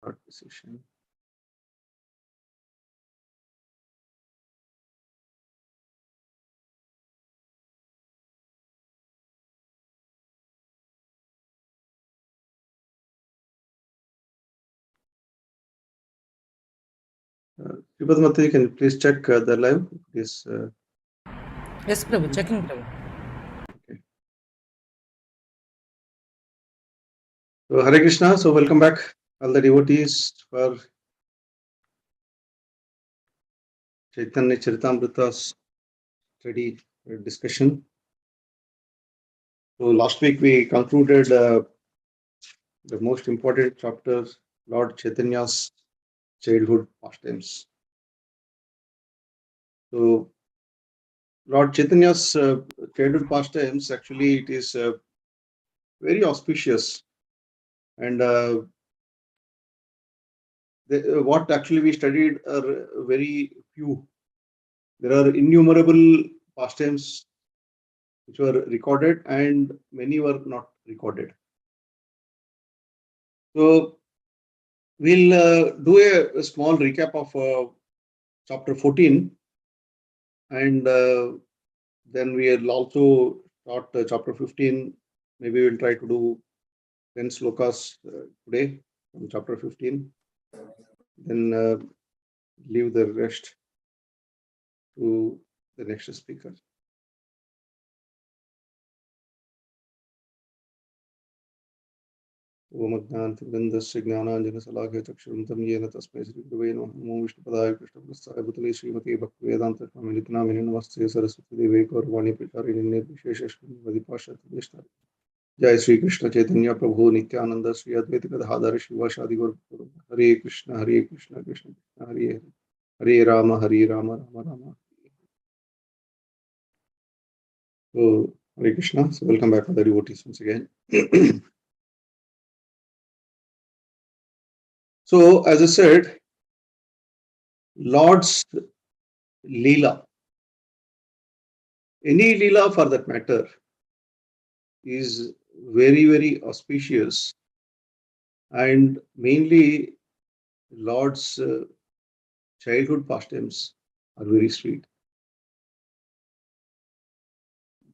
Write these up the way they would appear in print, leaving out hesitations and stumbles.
Start the session. Sripad Mataji, can you please check the live? Please. Yes, Prabhu. Checking, Prabhu. Okay. So, Hare Krishna. So, welcome back, all the devotees, for Chaitanya Charitamrita's study discussion. So, last week we concluded the most important chapter, Lord Chaitanya's childhood pastimes. So, Lord Chaitanya's childhood pastimes, actually, it is very auspicious. And what actually we studied are very few. There are innumerable pastimes which were recorded and many were not recorded. So we'll do a small recap of chapter 14, and then we'll also start chapter 15. Maybe we'll try to do 10 slokas today from chapter 15. Then leave the rest to the next speaker. ओमज्ञानतिमिरन्दस्य ज्ञानाञ्जनशलाकया चक्षुरुन्तं येन तस्मै श्रीगुरवे नमः। नमो विष्णुपदाय कृष्णप्रेष्ठाय भूतले श्रीमते भक्तिवेदान्तस्वामिनिति नामिने नमस्ते सरस्वतीदेवे गौरवाणी प्रचारिणे निर्विशेषशून्यवदिपाश्चात्यदेशतारिणे। जय श्री कृष्ण चैतन्य प्रभु नित्यानंद श्री अद्वैत गदाधर शिवासादि गौर। हरे कृष्ण कृष्ण कृष्ण हरे हरे, हरे Ram Ram Ram. So, Hare Krishna. So, welcome back to the devotees once again. So, as I said, Lord's Leela, any Leela for that matter, is very, very auspicious, and mainly Lord's childhood pastimes are very sweet.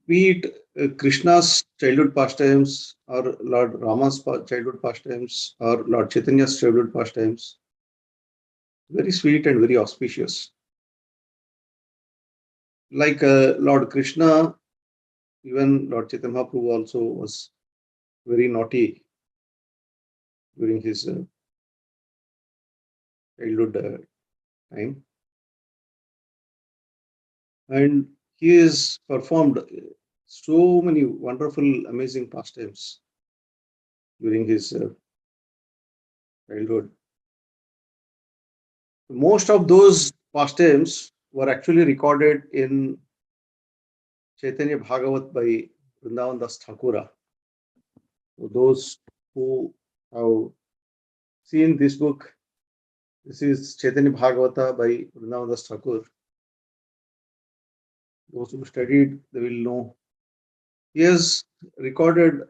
Be it Krishna's childhood pastimes, or Lord Rama's childhood pastimes, or Lord Chaitanya's childhood pastimes, very sweet and very auspicious. Like Lord Krishna, even Lord Chaitanya Mahaprabhu also was very naughty during his childhood time. And he has performed so many wonderful, amazing pastimes during his childhood. Most of those pastimes were actually recorded in Chaitanya Bhagavat by Vrindavan Das Thakura. So those who have seen this book, this is Chaitanya Bhagavata by Vrindavan Das Thakur. Those who studied, they will know. He has recorded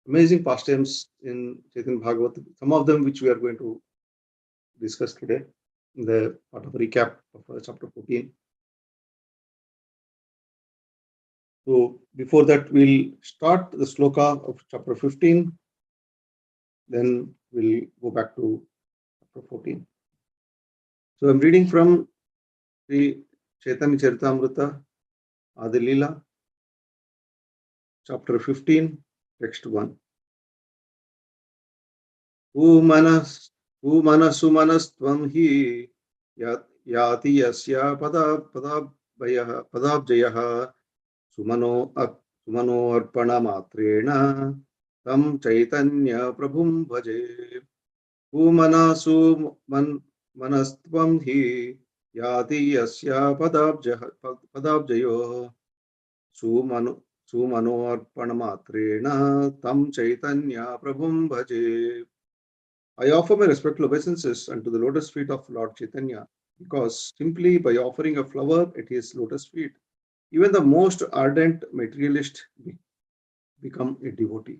amazing pastimes in Chaitanya Bhagavat, some of them which we are going to discuss today in the part of recap of chapter 14. So before that, we'll start the sloka of chapter 15, then we'll go back to chapter 14. So I'm reading from the Chaitanya Charitamrita, Adilila, chapter 15, text 1. Umanasumanastvam hi yati yasya padabjayah sumano arpana matrena tam chaitanya prabhum bhaje. Umanastvam hi yati yasya padabjayo sumano arpana matrena tam chaitanya prabhum bhaje. I offer my respectful obeisances unto the lotus feet of Lord Chaitanya, because simply by offering a flower at his lotus feet, even the most ardent materialist become a devotee.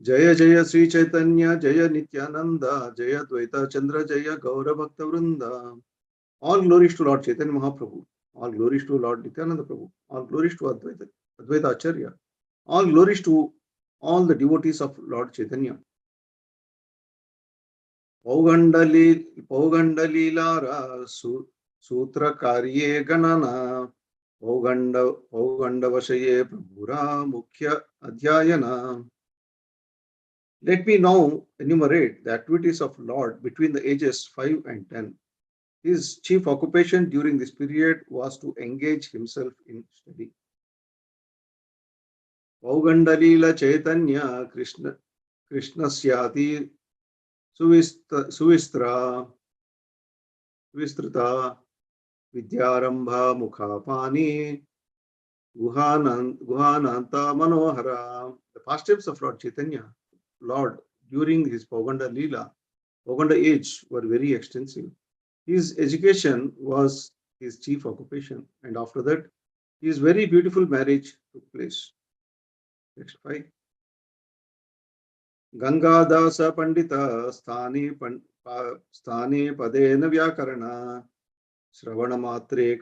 Jaya Jaya Sri Chaitanya, Jaya Nityananda, Jaya Dvaita Chandra, Jaya Gaura Bhakta Vrinda. All glories to Lord Chaitanya Mahaprabhu. All glories to Lord Nityananda Prabhu. All glories to Advaita Acharya. All glories to all the devotees of Lord Chaitanya. Paugandalilara Sutra Karye Ganana Paugandavashaye Prabhura Mukhya Adhyayana. Let me now enumerate the activities of Lord between the ages 5 and 10. His chief occupation during this period was to engage himself in study. Paugandalila Chaitanya Krishnasyati Suvistra Vistrita Vidyarambha Mukhapani Guhananta Manohara. The pastimes of Lord Chaitanya, Lord, during his Pauganda Leela, Pauganda age were very extensive. His education was his chief occupation, and after that, his very beautiful marriage took place. Next 5. Ganga Dasa Pandita Sthani Padena Vyakarana Shravanamatre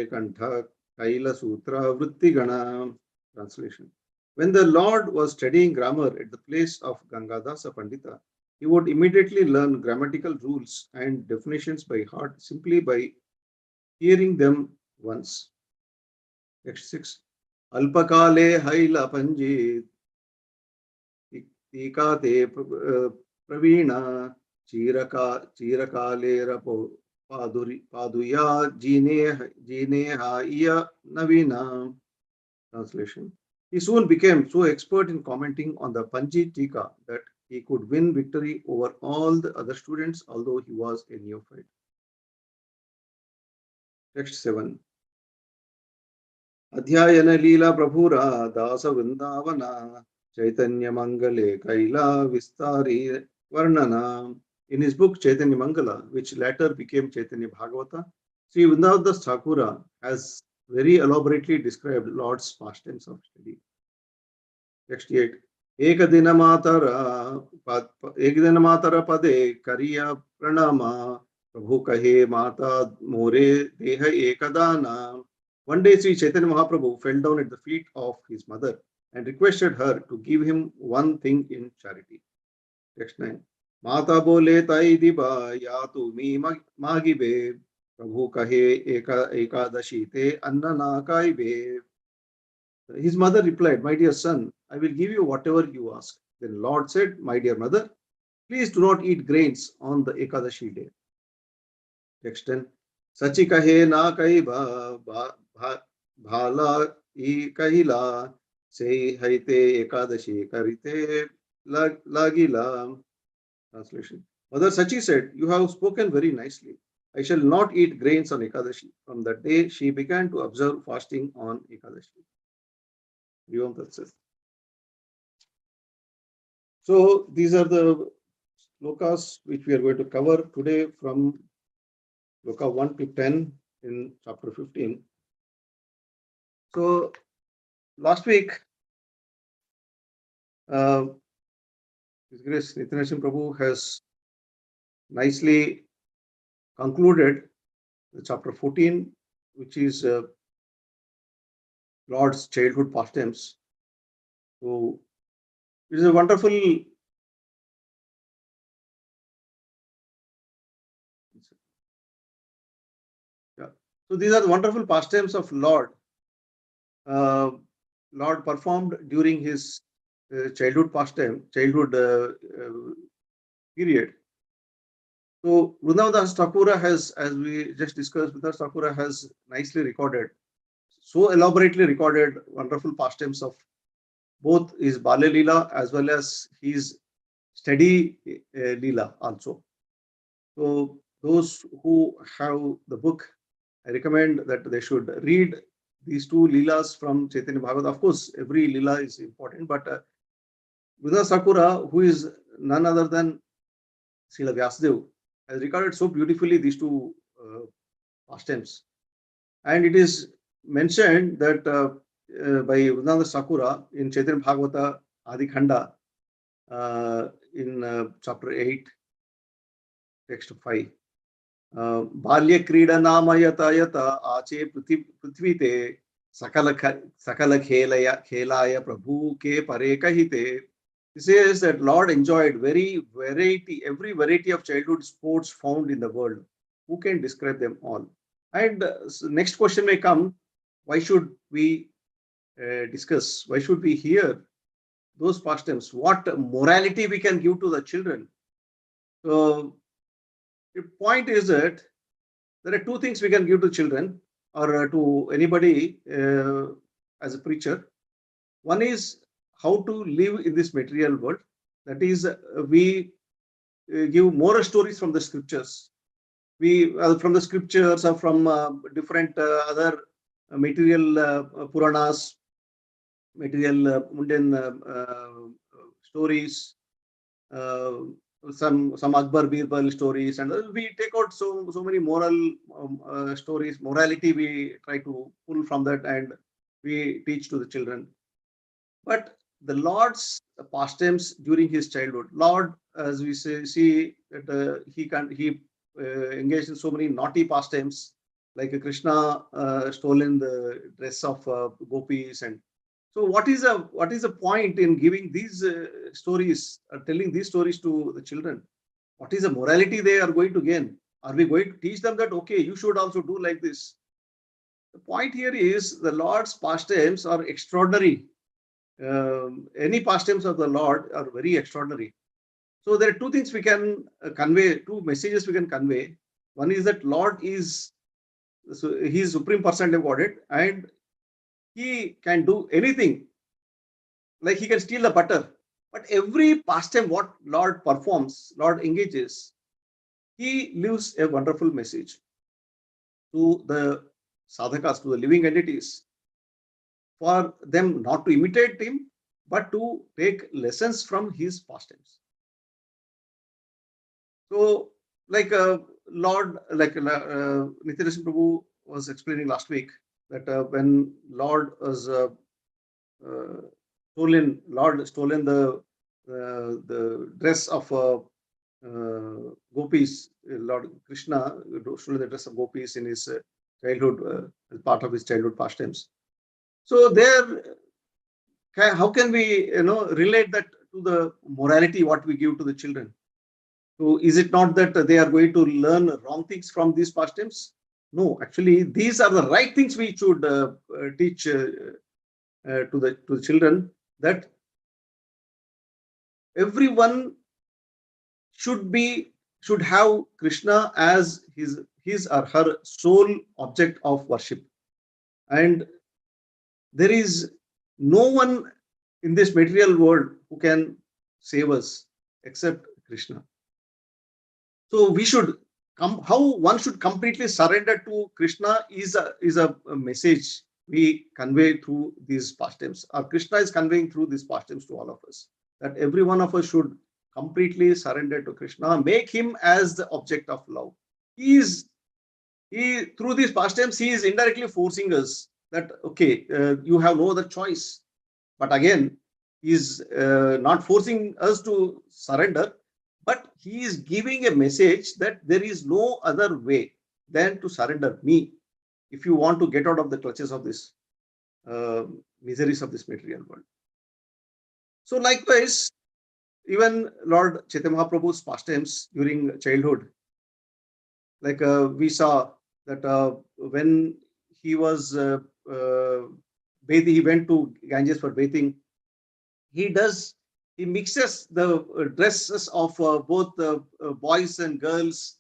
Kantha Kaila Sutra Vrittigana. Translation. When the Lord was studying grammar at the place of Gangadasa Pandita, he would immediately learn grammatical rules and definitions by heart simply by hearing them once. Next 6. Alpakale Haila Panji Tikate Pravina Chirakale Rapo Paduya Jineha Iya Navina. Translation. He soon became so expert in commenting on the Panji Tika that he could win victory over all the other students, although he was a neophyte. Text 7. Adhyayana Leela Prabhura Dasa Vrindavana Chaitanya Mangale Kaila Vistari Varnana. In his book Chaitanya Mangala, which later became Chaitanya Bhagavata, Sri Vrindavan Thakura has very elaborately described Lord's pastimes of study. Text 8. Ekadina Matara Pade Kariya Pranama Prabhu Kahe Mata More Deha Ekadana. One day Sri Chaitanya Mahaprabhu fell down at the feet of his mother and requested her to give him one thing in charity. Text 9. Mata bole tai diba ya tu mi magibe Prabhu kahe ekadashi te anna na kaibe. His mother replied, "My dear son, I will give you whatever you ask." Then Lord said, "My dear mother, please do not eat grains on the Ekadashi day." Text 10. Sachi kahe na kai bhala I kahila se haite Ekadashi karite lagila. Translation. Mother Sachi said, "You have spoken very nicely. I shall not eat grains on Ekadashi." From that day, she began to observe fasting on Ekadashi. So these are the slokas which we are going to cover today from sloka 1 to 10 in chapter 15. So last week, His Grace Nityananda Prabhu has nicely concluded the chapter 14, which is Lord's childhood pastimes. So it is a wonderful So these are the wonderful pastimes of Lord. Lord performed during his childhood period. So Vrindavan Thakura has, as we just discussed, Vrindavan Thakura has nicely recorded, so elaborately recorded wonderful pastimes of both his Bale Leela as well as his steady Leela also. So those who have the book, I recommend that they should read these two Leelas from Chaitanya Bhagavad. Of course, every Leela is important, but Vrindavan Thakura, who is none other than Srila Vyasadeva, has recorded so beautifully these two pastimes. And it is mentioned that by Ramananda Sakura in Chaitanya Bhagavata Adikhanda in chapter 8, text 5. बाल्य क्रीडनाम यत यत आचे पृथ्वीते सकल खेलाय प्रभु के परे कहिते. He says that Lord enjoyed every variety of childhood sports found in the world. Who can describe them all? And next question may come: why should we discuss? Why should we hear those pastimes? What morality we can give to the children? So the point is that there are two things we can give to children or to anybody as a preacher. One is how to live in this material world. That is, we give moral stories from the scriptures. We from the scriptures or from different other material Puranas, material mundane stories, uh, some Akbar Birbal stories, and we take out so many moral stories, morality we try to pull from that, and we teach to the children. But the Lord's pastimes during his childhood, Lord, as we see that he engaged in so many naughty pastimes, like Krishna stolen the dress of gopis. And so what is the point in giving these stories, telling these stories to the children? What is the morality they are going to gain? Are we going to teach them that, okay, you should also do like this? The point here is the Lord's pastimes are extraordinary. Any pastimes of the Lord are very extraordinary. So there are two things we can convey, two messages we can convey. One is that Lord is, so he is Supreme Personality of Godhead, and he can do anything. Like he can steal the butter. But every pastime what Lord performs, Lord engages, he leaves a wonderful message to the sadhakas, to the living entities, for them not to imitate him, but to take lessons from his pastimes. So, like Lord, like Nityananda Prabhu was explaining last week, that when Lord was stolen the dress of gopis, Lord Krishna stolen the dress of gopis in his childhood, as part of his childhood pastimes. So there, how can we relate that to the morality what we give to the children? So is it not that they are going to learn wrong things from these pastimes? No, actually, these are the right things we should teach to the children, that everyone should have Krishna as his or her sole object of worship, and there is no one in this material world who can save us except Krishna. So we should how one should completely surrender to Krishna is a message we convey through these pastimes. Or Krishna is conveying through these pastimes to all of us, that every one of us should completely surrender to Krishna, make him as the object of love. He through these pastimes he is indirectly forcing us that, okay, you have no other choice. But again, he is not forcing us to surrender, but he is giving a message that there is no other way than to surrender me if you want to get out of the clutches of this miseries of this material world. So likewise, even Lord Chaitanya Mahaprabhu's pastimes during childhood, like we saw that when he was bathing, he went to Ganges for bathing. He mixes the dresses of both boys and girls,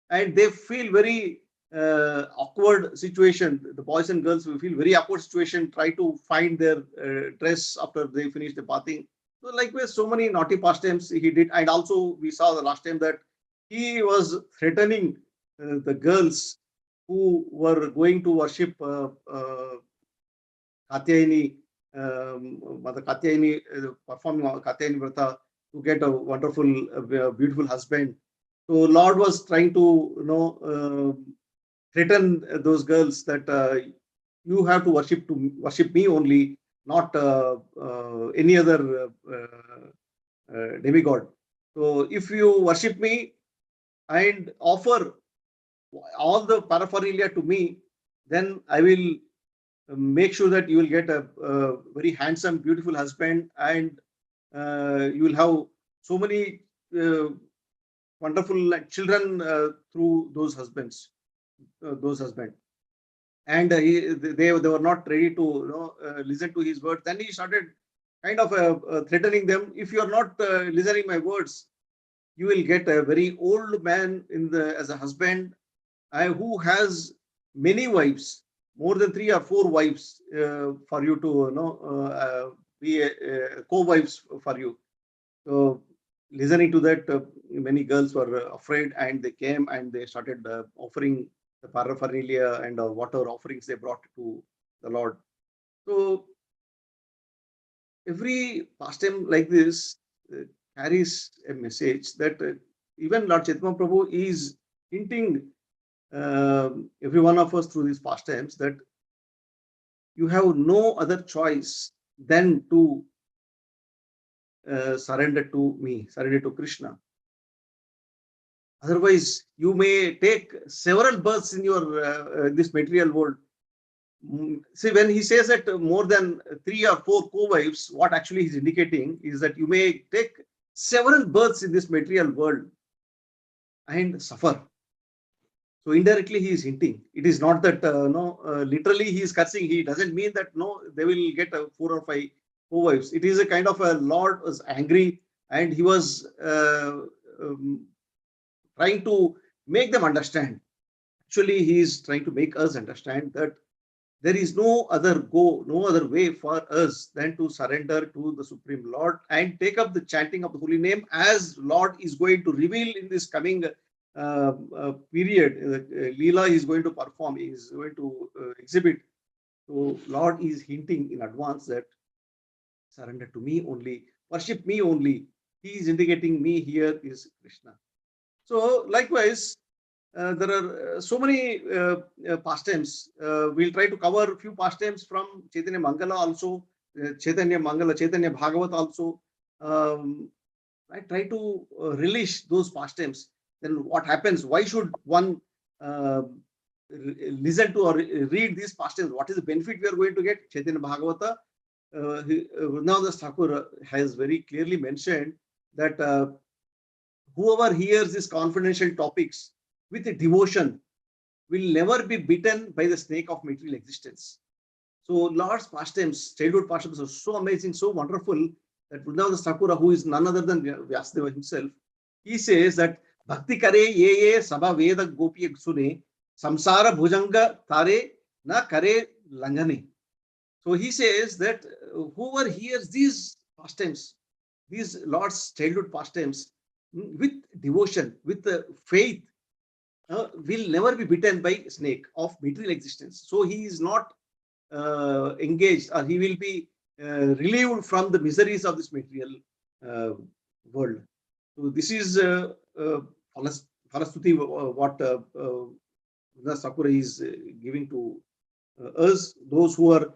and they feel very awkward situation. The boys and girls will feel very awkward situation, try to find their dress after they finish the bathing. So likewise, so many naughty pastimes he did. And also we saw the last time that he was threatening the girls who were going to worship Katyayani, Mother Katyayani, performing Katyayani Vrata to get a wonderful, beautiful husband. So Lord was trying to, threaten those girls that you have to worship me only, not any other demigod. So if you worship me and offer all the paraphernalia to me, then I will make sure that you will get a very handsome, beautiful husband, and you will have so many wonderful children through those husbands, and they were not ready to listen to his words. Then he started kind of threatening them. If you are not listening my words, you will get a very old man as a husband, who has many wives, more than 3 or 4 wives, for you to be co-wives for you. So listening to that, many girls were afraid, and they came and they started offering the paraphernalia and whatever offerings they brought to the Lord. So every pastime like this uh, carries a message that even Lord Chaitanya Prabhu is hinting every one of us through these pastimes that you have no other choice than to surrender to me, surrender to Krishna. Otherwise, you may take several births in your this material world. See, when he says that more than 3 or 4 co-wives, what actually he's indicating is that you may take several births in this material world and suffer. So indirectly, he is hinting. It is not that no, literally he is cursing. He doesn't mean that no, they will get 4 or 5 co-wives. It is a kind of a Lord was angry, and he was um, trying to make them understand. Actually, he is trying to make us understand that there is no other way for us than to surrender to the Supreme Lord and take up the chanting of the holy name, as Lord is going to reveal in this coming period. Leela is going to perform, he is going to exhibit. So Lord is hinting in advance that surrender to me only, worship me only. He is indicating me here is Krishna. So likewise, there are so many pastimes. We'll try to cover a few pastimes from Chaitanya Mangala also, Chaitanya Mangala, Chaitanya Bhagavat also. I try to relish those pastimes. Then what happens? Why should one listen to or read these pastimes? What is the benefit we are going to get? Chaitanya Bhagavata, Vrindavan Thakur has very clearly mentioned that whoever hears these confidential topics with a devotion will never be bitten by the snake of material existence. So Lord's pastimes, childhood pastimes are so amazing, so wonderful that Vrindavan Thakura, who is none other than Vyasadeva himself, he says that Bhakti kare ye sabha veda gopi sune samsara bhujanga tare na kare langane. So he says that whoever hears these pastimes, these Lord's childhood pastimes, with devotion, with faith, will never be bitten by snake of material existence. So he is not engaged, or he will be relieved from the miseries of this material uh, world. So this is Falastuti, what Sakura is giving to us, those who are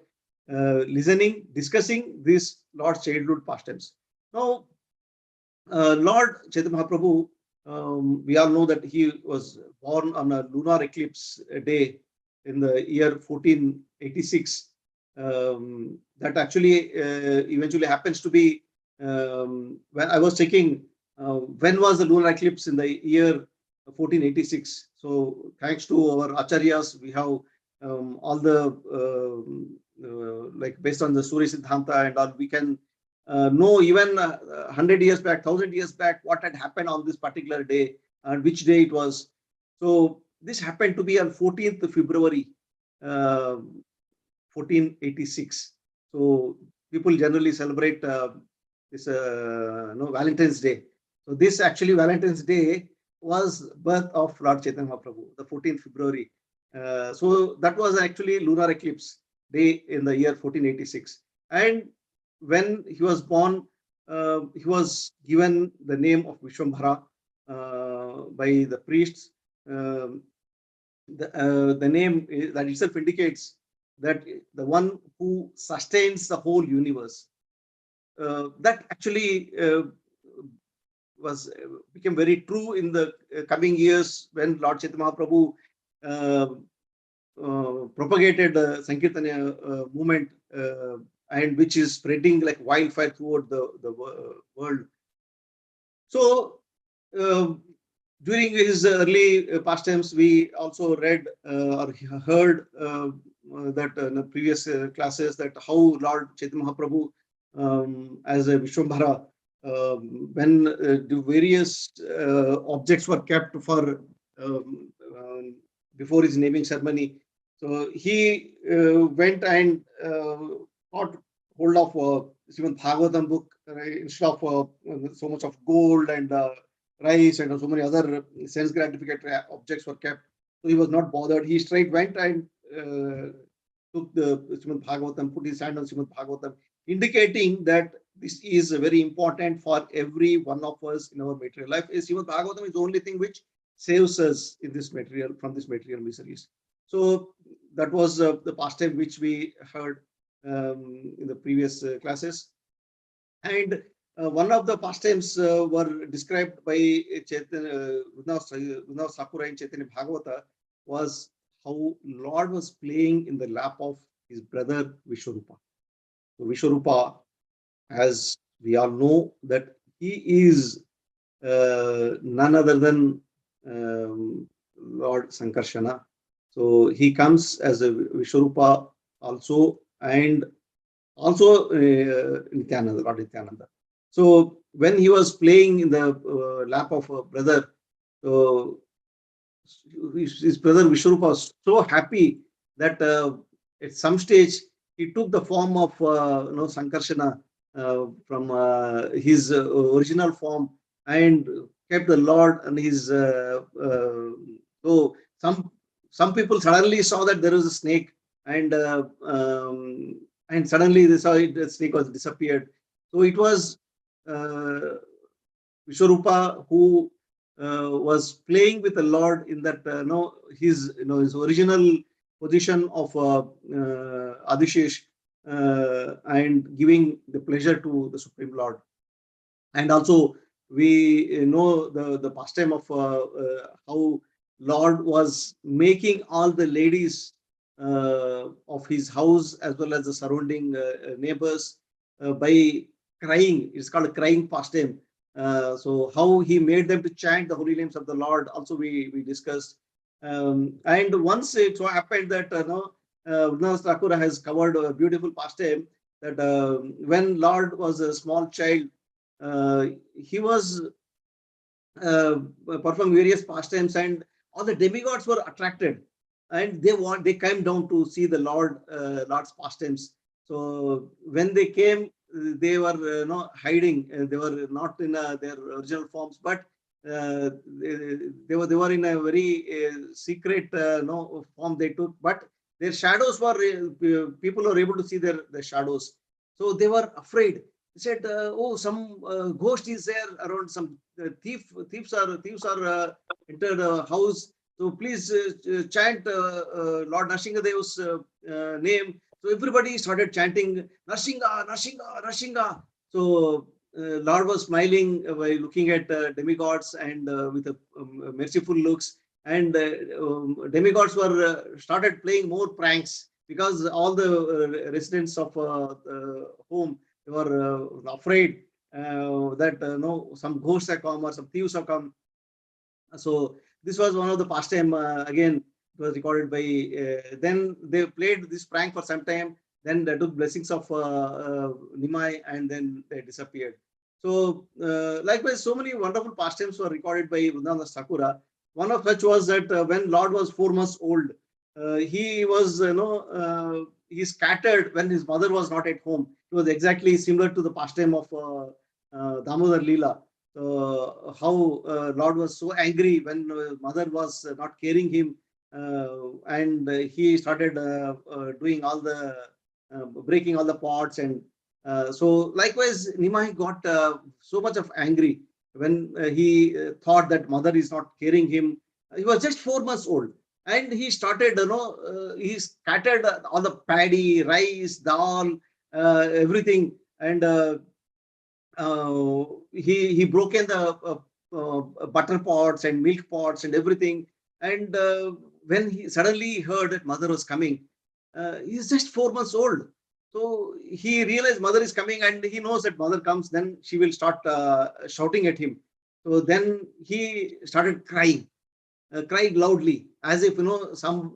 listening, discussing this Lord's childhood pastimes. Now, Lord Chaitanya Mahaprabhu, we all know that he was born on a lunar eclipse day in the year 1486. That actually eventually happens to be, when I was checking when was the lunar eclipse in the year 1486. So thanks to our acharyas, we have all the like based on the Surya Siddhanta and all, we can know even 100 years back, 1,000 years back, what had happened on this particular day and which day it was. So this happened to be on 14th February, 1486. So people generally celebrate this Valentine's Day. So this actually Valentine's Day was birth of Lord Chaitanya Mahaprabhu, the 14th February. So that was actually lunar eclipse day in the year 1486. And when he was born, he was given the name of Vishwambhara by the priests. The name that itself indicates that the one who sustains the whole universe. That actually was became very true in the coming years when Lord Chaitanya Mahaprabhu uh, propagated the Sankirtana movement, and which is spreading like wildfire throughout the world. So, during his early pastimes, we also read or heard that in the previous classes that how Lord Chaitanya Mahaprabhu, as a Vishwambhara, when the various objects were kept for before his naming ceremony, so he went and got hold of Srimad Bhagavatam book, instead of so much of gold and rice and so many other sense gratificatory objects were kept. So he was not bothered. He straight went and took the Srimad Bhagavatam, put his hand on Srimad Bhagavatam, indicating that this is very important for every one of us in our material life. Srimad Bhagavatam is the only thing which saves us in this material, from this material miseries. So that was the pastime which we heard in the previous classes. And one of the pastimes were described by Vrindavan Sakura in Chaitanya Bhagavata was how Lord was playing in the lap of his brother Vishwarupa. So Vishwarupa, as we all know, that he is none other than Lord Sankarshana. So he comes as a Vishwarupa also, and also Nityananda, Lord Nityananda. So when he was playing in the lap of a brother, so his brother Vishwarupa was so happy that at some stage he took the form of Sankarshana from his original form, and kept the Lord and his. So some people suddenly saw that there was a snake, and suddenly they saw it, the snake was disappeared. So it was Vishwarupa who was playing with the Lord in that his original position of Adishesh, and giving the pleasure to the Supreme Lord. And also we know the pastime of how Lord was making all the ladies of his house as well as the surrounding neighbors by crying. It's called a crying pastime. So how he made them to chant the holy names of the Lord also we discussed. And once it so happened that Vrindavan Thakur has covered a beautiful pastime that when Lord was a small child, he was uh, performing various pastimes, and all the demigods were attracted, and they came down to see the Lord's pastimes. So when they came, they were hiding. They were not in their original forms, but they were in a very secret form they took. But their shadows were people were able to see their shadows. So they were afraid. They said, "Oh, some ghost is there around. Some thieves are entered a house. So please chant Lord Nrsingadev's name." So everybody started chanting Narsinga, Narsinga, Narsinga. So Lord was smiling by looking at demigods and with a merciful looks. And demigods were started playing more pranks because all the residents of the home, they were afraid that no, some ghosts have come or some thieves have come. So this was one of the pastime. Again, it was recorded by. Then they played this prank for some time. Then they took blessings of Nimai, and then they disappeared. So likewise, so many wonderful pastimes were recorded by Vrindavan Sakura. One of which was that when Lord was 4 months old, he was he scattered when his mother was not at home. It was exactly similar to the pastime of Damodar Leela. How Lord was so angry when mother was not caring him, and he started doing all the breaking all the pots, and so likewise Nimai got so much of angry when he thought that mother is not caring him. He was just 4 months old. and he started, he scattered all the paddy, rice, dal, everything, and he broke in the butter pots and milk pots and everything. And when he suddenly heard that mother was coming, he's just 4 months old. So he realized mother is coming, and he knows that mother comes, then she will start shouting at him. So then he started crying, cried loudly, as if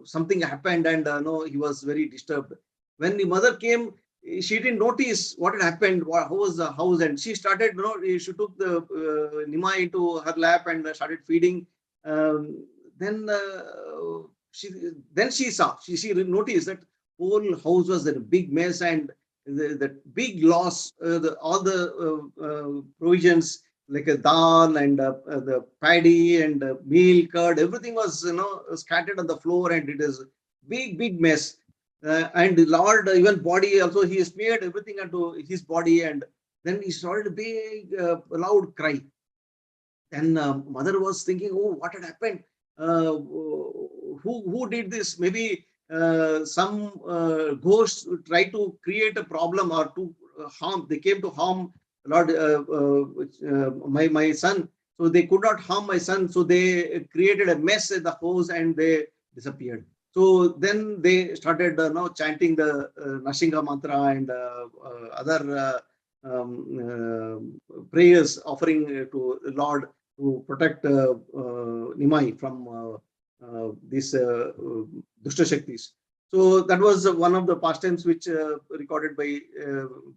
something happened, and he was very disturbed. When the mother came, she didn't notice what had happened, how was the house, and she started, she took the Nima into her lap and started feeding. Then she then she saw, she noticed that whole house was in a big mess, and the big loss, all the provisions like a dal and the paddy and meal, curd, everything was scattered on the floor, and it is big mess. And the Lord, even body also, he smeared everything onto his body, and then he started a big loud cry. Then mother was thinking, oh, what had happened? Who did this? Maybe some ghosts tried to create a problem or to harm. They came to harm Lord, my son. So they could not harm my son. So they created a mess in the house and they disappeared. So then they started now chanting the Nashinga mantra and other prayers, offering to Lord to protect Nimai from these Dushta Shaktis. So that was one of the pastimes which recorded by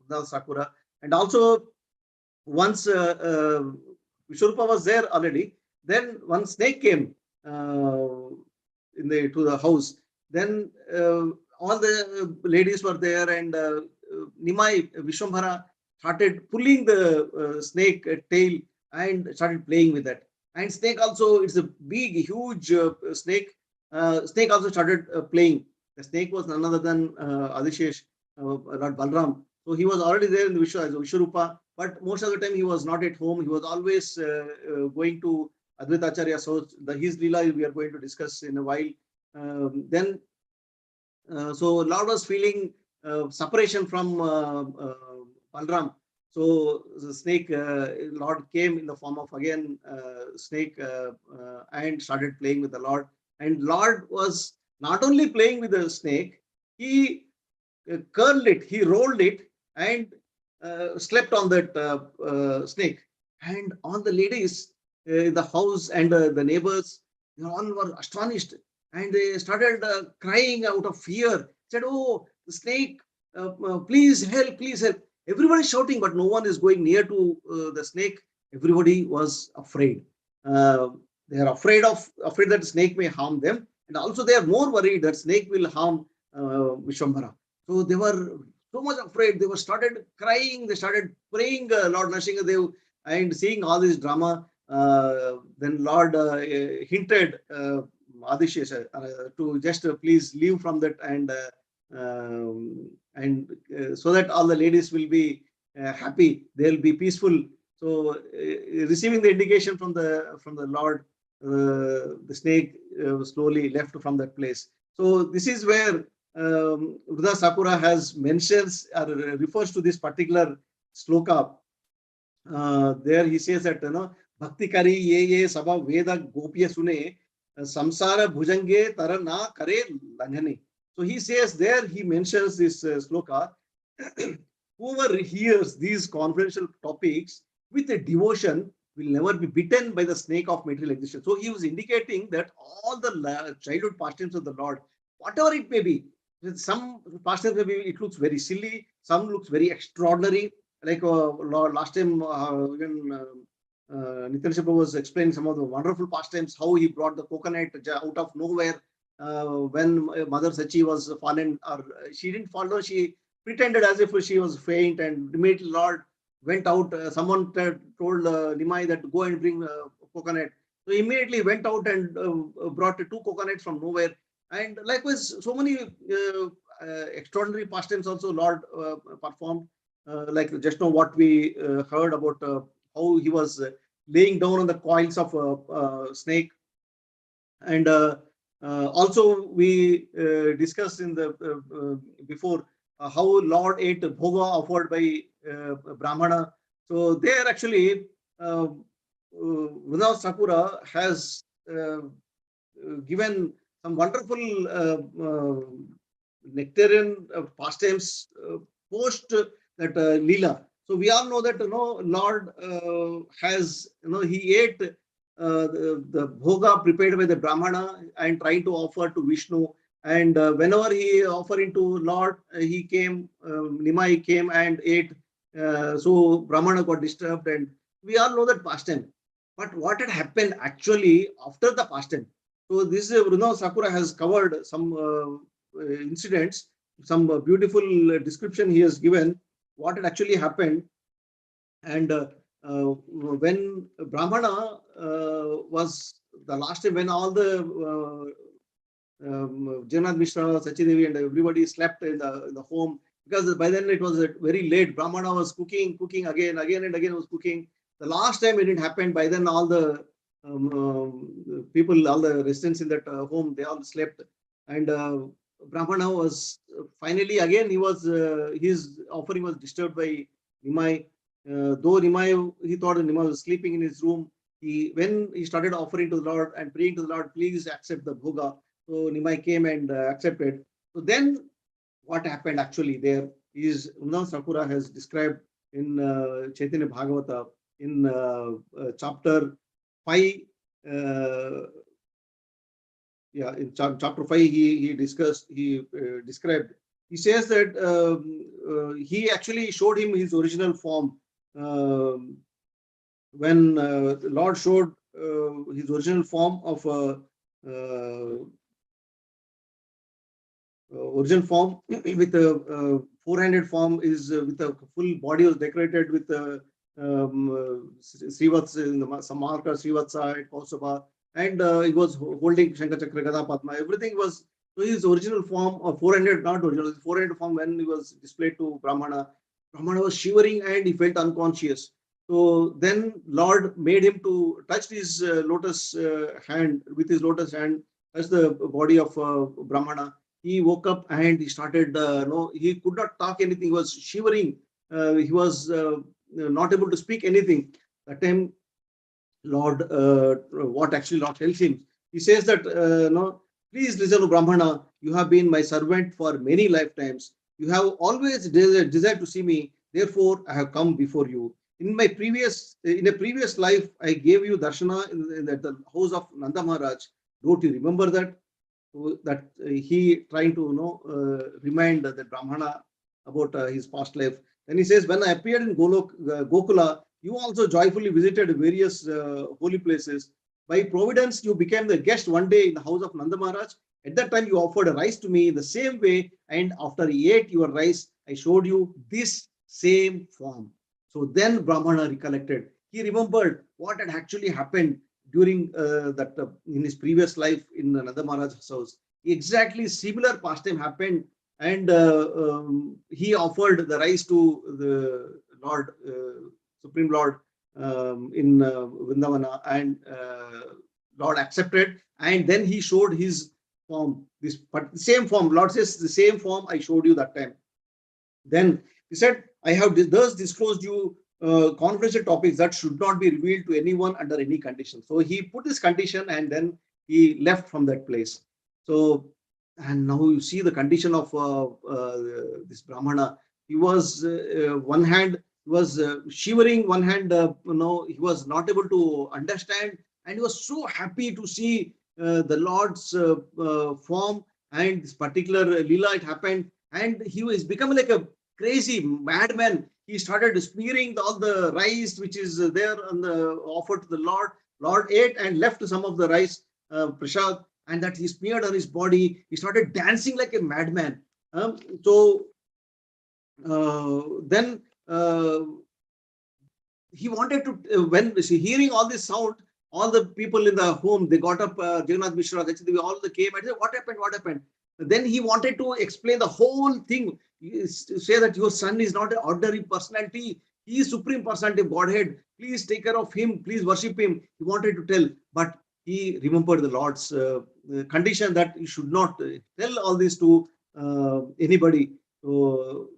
Dasa Sakura. And also once Vishwarupa was there already, then one snake came to the house. Then all the ladies were there, and Nimai Vishwambhara started pulling the snake tail and started playing with that. And snake also, it's a big, huge snake. Snake also started playing. The snake was none other than Adishesh, Lord Balram. So he was already there in the as Vishwarupa, but most of the time he was not at home. He was always going to Advaita Acharya. So his Leela we are going to discuss in a while. Then, so Lord was feeling separation from Balram. So the snake, Lord came in the form of again snake and started playing with the Lord. And Lord was not only playing with the snake, he curled it, he rolled it, and slept on that snake. And all the ladies in the house and the neighbors, they all were astonished, and they started crying out of fear. Said, "Oh, the snake! Please help! Please help!" Everybody is shouting, but no one is going near to the snake. Everybody was afraid. They are afraid that the snake may harm them, and also they are more worried that snake will harm Vishwambhara. So they were so much afraid. They were started crying. They started praying Lord Nrsingadev, and seeing all this drama. Then Lord hinted Adishesha to just please leave from that, and so that all the ladies will be happy. They'll be peaceful. So receiving the indication from the Lord, the snake slowly left from that place. So this is where Vruda Sakura has mentions or refers to this particular sloka. There he says that bhakti kari ye sabha veda gopya sune samsara bhujange tara na kare langhane. So he says there, he mentions this sloka. Whoever hears these confidential topics with a devotion will never be bitten by the snake of material existence. So he was indicating that all the childhood pastimes of the Lord, whatever it may be, some pastimes maybe it looks very silly, some looks very extraordinary. Like last time, even Nitin Prabhu was explaining some of the wonderful pastimes, how he brought the coconut out of nowhere when Mother Sachi was fallen, or she didn't fall down, she pretended as if she was faint, and immediately Lord went out. Someone told Nimai that go and bring coconut. So immediately went out and brought 2 coconuts from nowhere. And likewise, so many extraordinary pastimes also Lord performed. Like just now what we heard about how he was laying down on the coils of a snake, and Also, we discussed in the before how Lord ate bhoga offered by Brahmana. So there actually, Vrindavan Sakura has given some wonderful nectarian pastimes post that Leela. So we all know that Lord has he ate the bhoga prepared by the Brahmana and tried to offer to Vishnu. And whenever he offering to Lord, he came, Nimai came and ate. So Brahmana got disturbed, and we all know that pastime. But what had happened actually after the pastime? So this Vrindavan Sakura has covered some incidents, some beautiful description he has given what had actually happened. And when Brahmana was the last time when all the Jagannath Mishra, Sachidevi, and everybody slept in the home, because by then it was very late. Brahmana was cooking again and again was cooking. The last time when it happened, by then all the people, all the residents in that home, they all slept. And Brahmana was finally again his offering was disturbed by Nimai. Though Nimai, he thought that Nimai was sleeping in his room. When he started offering to the Lord and praying to the Lord, please accept the bhoga. So Nimai came and accepted. So then what happened actually there is Vrindavan Sakura has described in Chaitanya Bhagavata in chapter 5. Yeah, in chapter 5 he described. He says that he actually showed him his original form. When the Lord showed his original form of original form with a four-handed form is with a full body was decorated with Srivatsa in the Samarka, Srivatsa, and Kausaba, and he was holding Shankar Chakra, Gada, Padma. Everything was so his original form of four-handed, not original, his four-handed form when he was displayed to Brahmana. Brahmana was shivering and he felt unconscious. So then Lord made him to touch his lotus hand, with his lotus hand, touch the body of Brahmana. He woke up and he started, no, he could not talk anything. He was shivering. He was not able to speak anything. That time, Lord, what actually Lord tells him, he says that, no, please listen to Brahmana. You have been my servant for many lifetimes. You have always desired to see me. Therefore, I have come before you. In a previous life, I gave you darshana in the house of Nanda Maharaj. Don't you remember that? So that he trying to remind the Brahmana about his past life. Then he says, when I appeared in Gokula, you also joyfully visited various holy places. By providence, you became the guest one day in the house of Nanda Maharaj. At that time, you offered a rice to me in the same way, and after he ate your rice, I showed you this same form. So then Brahmana recollected. He remembered what had actually happened during that in his previous life in Nanda Maharaj's house. Exactly similar pastime happened, and he offered the rice to the Lord, Supreme Lord, in Vrindavana, and Lord accepted, and then he showed his form, this but the same form. Lord says, the same form I showed you that time. Then he said, I have thus disclosed you confidential topics that should not be revealed to anyone under any condition. So he put this condition and then he left from that place. So, and now you see the condition of this Brahmana. He was, one hand, he was shivering, one hand, he was not able to understand. And he was so happy to see the Lord's form and this particular Leela, it happened. And he was becoming like a crazy madman. He started smearing all the rice which is there on the offered to the Lord. Lord ate and left some of the rice prasad, and that he smeared on his body. He started dancing like a madman. So then he wanted to, when hearing all this sound, all the people in the home, they got up, Jagannath Mishra, all the came and said, what happened, what happened? Then he wanted to explain the whole thing, say that your son is not an ordinary personality, he is supreme personality of Godhead, please take care of him, please worship him. He wanted to tell, but he remembered the Lord's condition that you should not tell all this to anybody. So,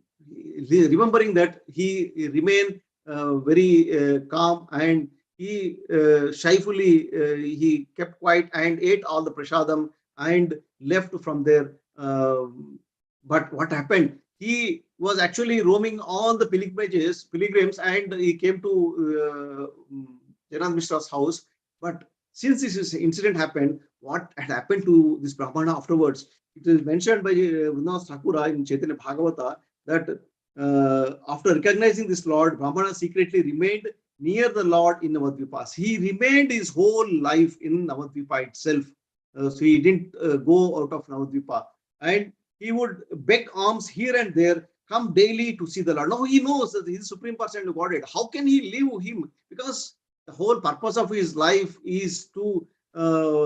remembering that, he remained very calm, and he shyfully he kept quiet and ate all the prasadam and left from there. But what happened? He was actually roaming all the pilgrims, and he came to Jagannath Mishra's house. But since this incident happened, what had happened to this Brahmana afterwards? It is mentioned by Vrindavan Sakura in Chaitanya Bhagavata that after recognizing this Lord, Brahmana secretly remained near the Lord in Navadvipa. He remained his whole life in Navadvipa itself. So he didn't go out of Navadvipa. And he would beg alms here and there, come daily to see the Lord. Now he knows that he is Supreme Person of Godhead. How can he leave him? Because the whole purpose of his life is to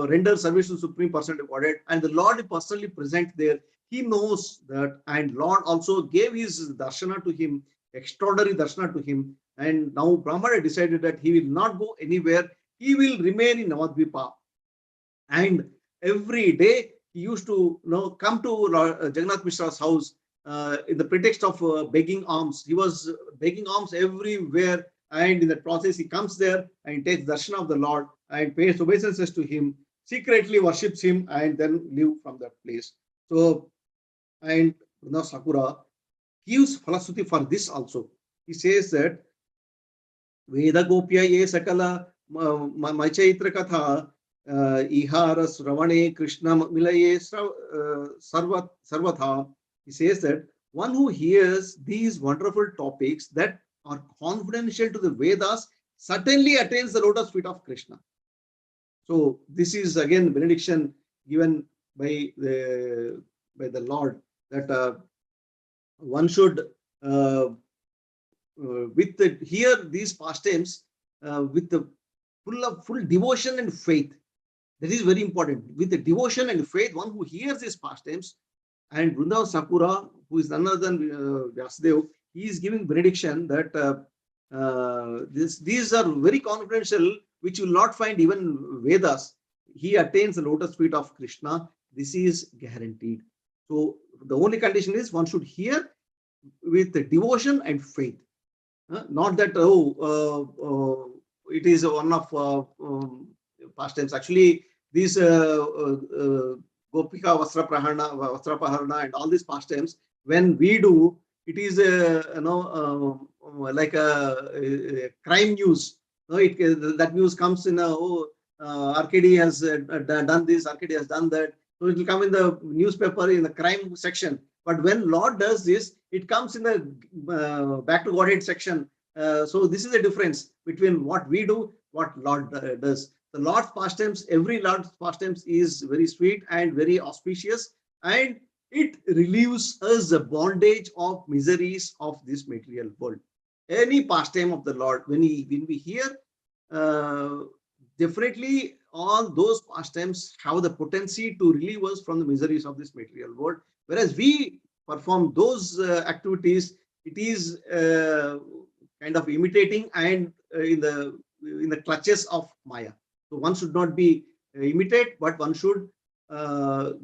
render service to Supreme Person of Godhead, and the Lord is personally present there. He knows that, and Lord also gave his darshana to him, extraordinary darshana to him. And now Brahmana decided that he will not go anywhere. He will remain in Navadvipa. And every day he used to come to Jagannath Mishra's house in the pretext of begging alms. He was begging alms everywhere, and in that process he comes there and takes darshan of the Lord and pays obeisances to him, secretly worships him, and then leave from that place. So, and Sakura gives philosophy for this also. He says that Veda Gopya ye sakala machaitra katha ihara sravane krishna milaye sarvatha. He says that one who hears these wonderful topics that are confidential to the Vedas certainly attains the lotus feet of Krishna. So this is again benediction given by the Lord, that one should hear these pastimes with the full devotion and faith. That is very important. With the devotion and faith, one who hears these pastimes, and Vrindavan Sakura, who is none other than Vyasadeva, he is giving benediction that these are very confidential, which you will not find even Vedas. He attains the lotus feet of Krishna. This is guaranteed. So the only condition is one should hear with devotion and faith. Not that, it is one of pastimes. Actually, these Gopika Vastrapaharana and all these pastimes, when we do, it is like a crime news. That news comes in Arcady has done this, Arcady has done that. So it will come in the newspaper in the crime section. But when Lord does this, it comes in the back to Godhead section. So this is the difference between what we do, what Lord does. The Lord's pastimes, every Lord's pastimes is very sweet and very auspicious, and it relieves us the bondage of miseries of this material world. Any pastime of the Lord, when we hear, definitely all those pastimes have the potency to relieve us from the miseries of this material world. Whereas we perform those activities, it is kind of imitating and in the clutches of Maya. So one should not be imitate, but one should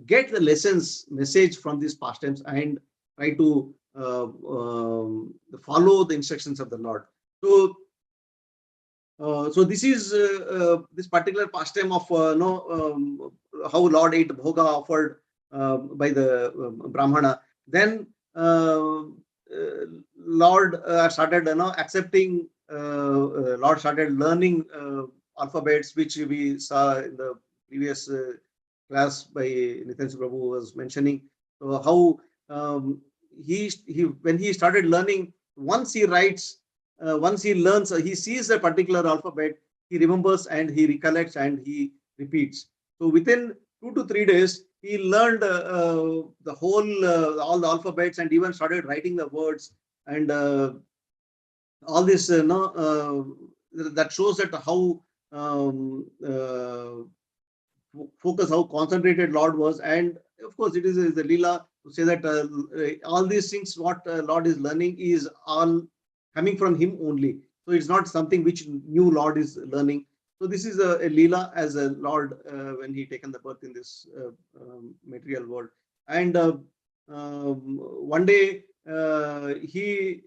get the lessons, message from these pastimes and try to follow the instructions of the Lord. So, so this is this particular pastime of how Lord ate bhoga offered by the Brahmana. Then Lord started accepting. Lord started learning alphabets, which we saw in the previous class by Nitin Prabhu was mentioning. So how he when he started learning, once he writes, once he learns, he sees a particular alphabet, he remembers and he recollects and he repeats. So within 2 to 3 days, he learned the whole all the alphabets and even started writing the words, and all this that shows that how focus, how concentrated Lord was. And of course it is the Leela to say that all these things what Lord is learning is all coming from him only. So it's not something which new Lord is learning. So this is a Leela as a Lord when he taken the birth in this material world. And one day he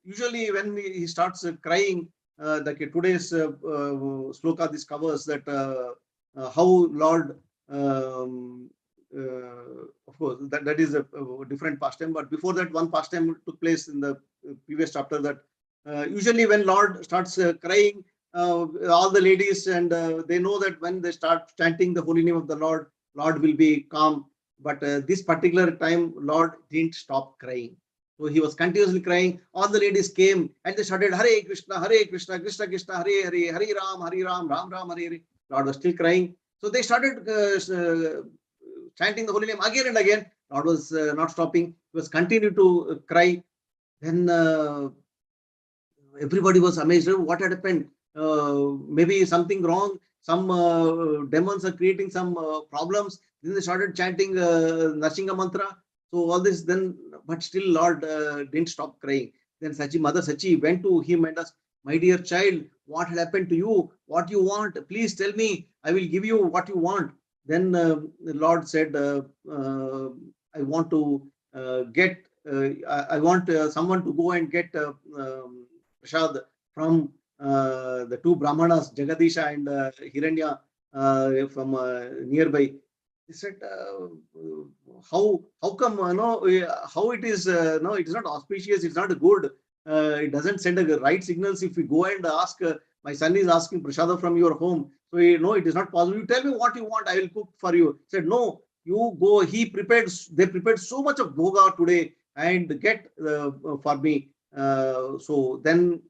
usually when he starts crying, like today's sloka, this covers that how Lord, um, of course, that is a different pastime. But before that, one pastime took place in the previous chapter, that usually when Lord starts crying, all the ladies, and they know that when they start chanting the holy name of the Lord, Lord will be calm. But this particular time, Lord didn't stop crying. So he was continuously crying. All the ladies came and they started Hare Krishna, Krishna Krishna, Hare Hare, Hare Ram, Ram Ram, Hare Hare. Lord was still crying. So they started chanting the holy name again and again. Lord was not stopping. He was continuing to cry. Then everybody was amazed. What had happened? Maybe something wrong. Some demons are creating some problems. Then they started chanting Narsingha mantra. So all this then, but still Lord didn't stop crying. Then Mother Sachi went to him and asked, "My dear child, what had happened to you? What you want? Please tell me. I will give you what you want." Then the Lord said, "I want to get. I want someone to go and get prasad from the two Brahmanas, Jagadisha and Hiranya, from nearby." He said, how come, how it is, no, it is not auspicious, it's not good. It doesn't send a right signals if we go and ask, my son is asking prasada from your home. So, it is not possible. You tell me what you want, I will cook for you." He said, "No, you go." They prepared so much of bhoga today and get for me. So then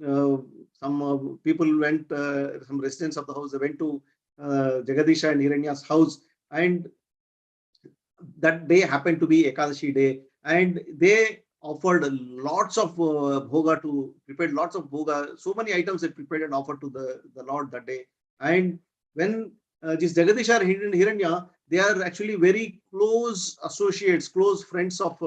uh, some people went, some residents of the house, they went to Jagadisha and Hiranya's house, and that day happened to be Ekadashi day, and they offered lots of bhoga, to prepared lots of bhoga, so many items they prepared and offered to the Lord that day. And when this Jagadisha and Hiranya, they are actually very close associates, close friends of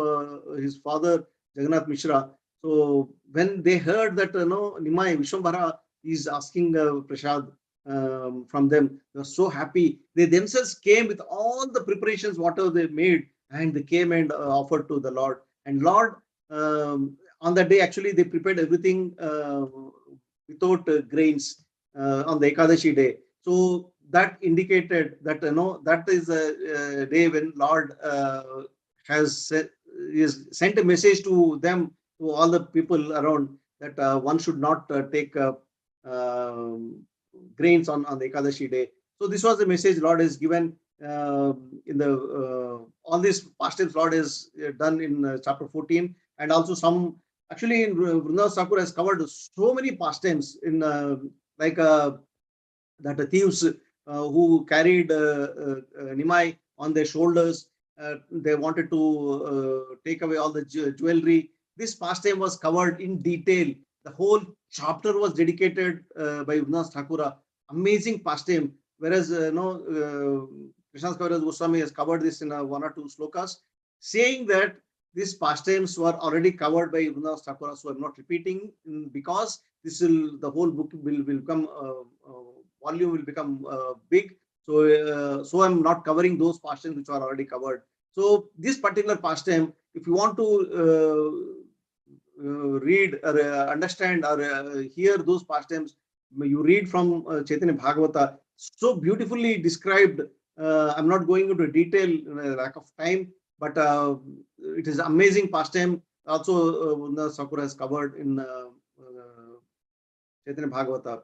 his father Jagannath Mishra. So when they heard that Nimai Vishwambhara is asking prasad from them, they were so happy. They themselves came with all the preparations, whatever they made, and they came and offered to the Lord. And Lord, on that day, actually, they prepared everything without grains on the Ekadashi day. So that indicated that that is a day when Lord is sent a message to them, to all the people around, that one should not take grains on the Ekadashi day. So this was the message Lord has given in the all these pastimes Lord has done in chapter 14, and also some, actually in Vrindavan Thakur has covered so many pastimes in like that the thieves who carried Nimai on their shoulders. They wanted to take away all the jewelry. This pastime was covered in detail. The whole chapter was dedicated by Vrindavan Thakura. Amazing pastime. Whereas, Krishnas Kaviraj Goswami has covered this in one or two slokas, saying that these pastimes were already covered by Vrindavan Thakura. So I'm not repeating, because this will, the whole book will become volume will become big. So I'm not covering those pastimes which are already covered. So this particular pastime, if you want to read or understand or hear those pastimes, you read from Chaitanya Bhagavata, so beautifully described. I'm not going into detail in a lack of time, but it is amazing pastime. Also, the Sakura has covered in Chaitanya Bhagavata.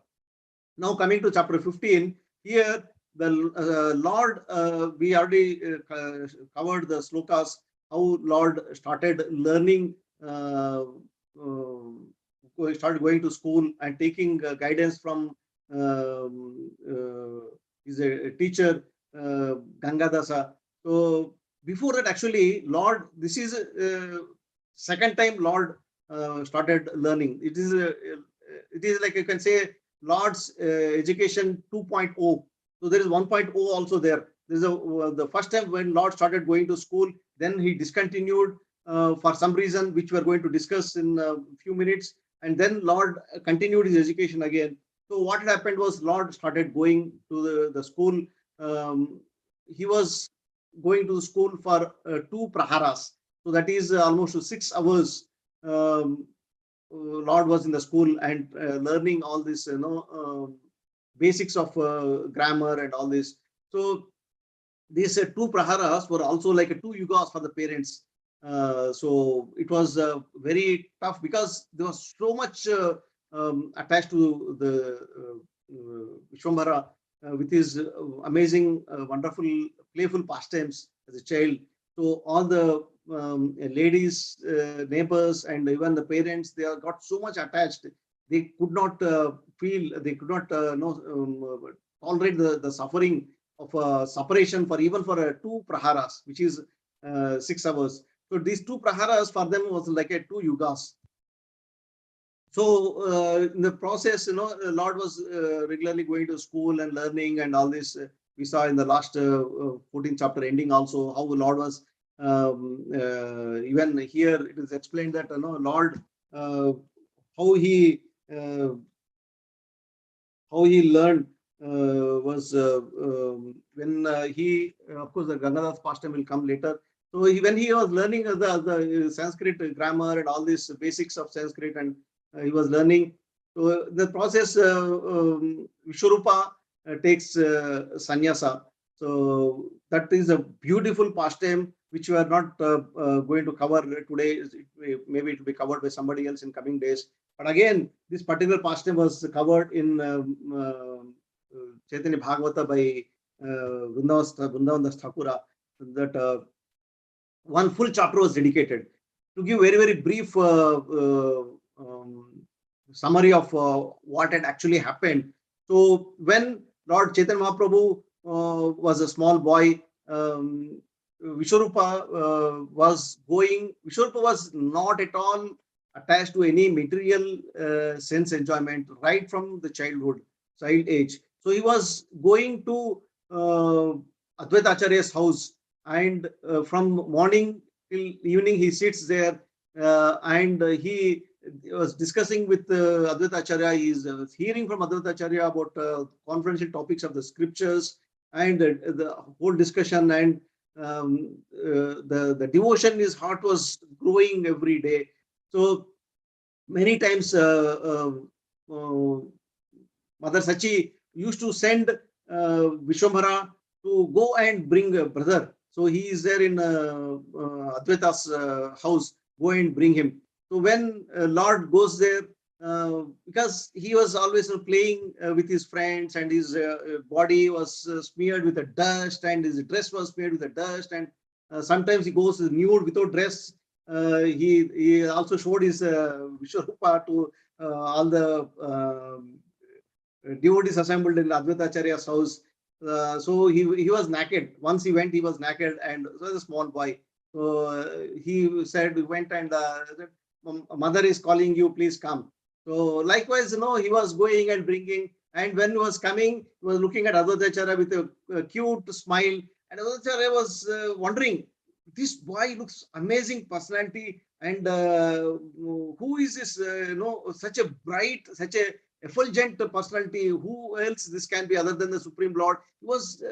Now coming to chapter 15, here the Lord, we already covered the slokas, how Lord started learning, started going to school and taking guidance from his teacher, Ganga Dasa. So before that, actually, Lord, this is second time Lord started learning. It is like you can say Lord's education 2.0. So there is 1.0 also there. There's the first time when Lord started going to school, then he discontinued for some reason, which we are going to discuss in a few minutes. And then Lord continued his education again. So what had happened was Lord started going to the school. He was going to the school for 2 praharas. So that is almost 6 hours. Um, Lord was in the school and learning all this, basics of grammar and all this. So these 2 praharas were also like 2 yugas for the parents. So it was very tough because there was so much attached to the Vishwambara with his amazing, wonderful, playful pastimes as a child. So all the ladies, neighbors, and even the parents, they got so much attached. They could not they could not tolerate the suffering of separation for even for 2 praharas, which is 6 hours. So these 2 praharas for them was like a 2 yugas. So in the process, Lord was regularly going to school and learning and all this. We saw in the last 14th chapter ending also how the Lord was. Even here it is explained that Lord, how he uh, how he learned was when he, of course, the Gangadhar's pastime will come later. So when he was learning the Sanskrit grammar and all these basics of Sanskrit, and he was learning. So the process, Vishwarupa takes sannyasa. So that is a beautiful pastime which we are not going to cover today. Maybe it will be covered by somebody else in coming days. But again, this particular pastime was covered in Chaitanya Bhagavata by Vrindavan Thakura. That one full chapter was dedicated. To give very, very brief summary of what had actually happened. So when Lord Chaitanya Mahaprabhu was a small boy, Vishwarupa was not at all attached to any material sense enjoyment right from the child age. So he was going to Advaita Acharya's house, and from morning till evening he sits there, and he was discussing with Advaita Acharya. He is hearing from Advaita Acharya about confidential topics of the scriptures, and the whole discussion, and the devotion in his heart was growing every day. So many times Mother Sachi used to send Vishwambara to go and bring a brother. So he is there in Advaita's house. Go and bring him. So when Lord goes there, because he was always playing with his friends, and his body was smeared with the dust, and his dress was smeared with the dust, and sometimes he goes nude without dress. He also showed his Vishwarupa to all the devotees assembled in Advaita Acharya's house. So he was naked. Once he went, he was naked, and was a small boy. So he said, we went, and said, mother is calling you, please come. So likewise, he was going and bringing, and when he was coming, he was looking at Advaita Acharya with a cute smile, and Advaita Acharya was wondering, this boy looks amazing personality, and who is this, such a bright, such a effulgent personality, who else this can be other than the Supreme Lord? He was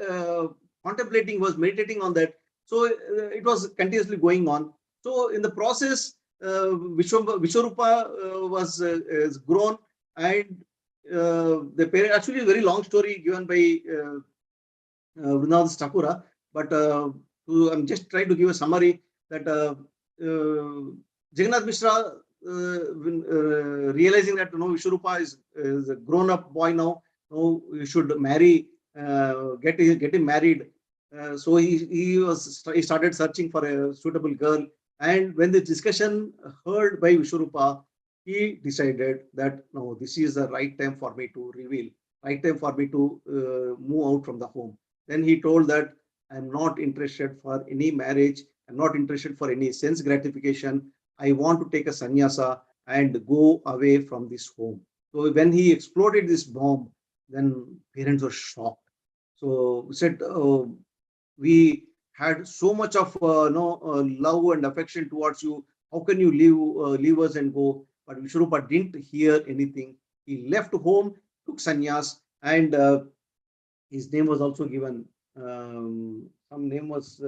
contemplating, was meditating on that. So it was continuously going on. So in the process, Vishwarupa was grown, and the parent, actually a very long story given by Vrindavan Thakura, but I'm just trying to give a summary that Jagannath Mishra, realizing that Vishwarupa is a grown-up boy now, you should marry, get him married. So he started searching for a suitable girl, and when the discussion heard by Vishwarupa, he decided that no, this is the right time for me to reveal, right time for me to move out from the home. Then he told that I'm not interested for any marriage. I'm not interested for any sense gratification. I want to take a sannyasa and go away from this home. So when he exploded this bomb, then parents were shocked. So we said, we had so much of love and affection towards you. How can you leave us and go? But Vishwarupa didn't hear anything. He left home. took sannyas, and his name was also given. Some name was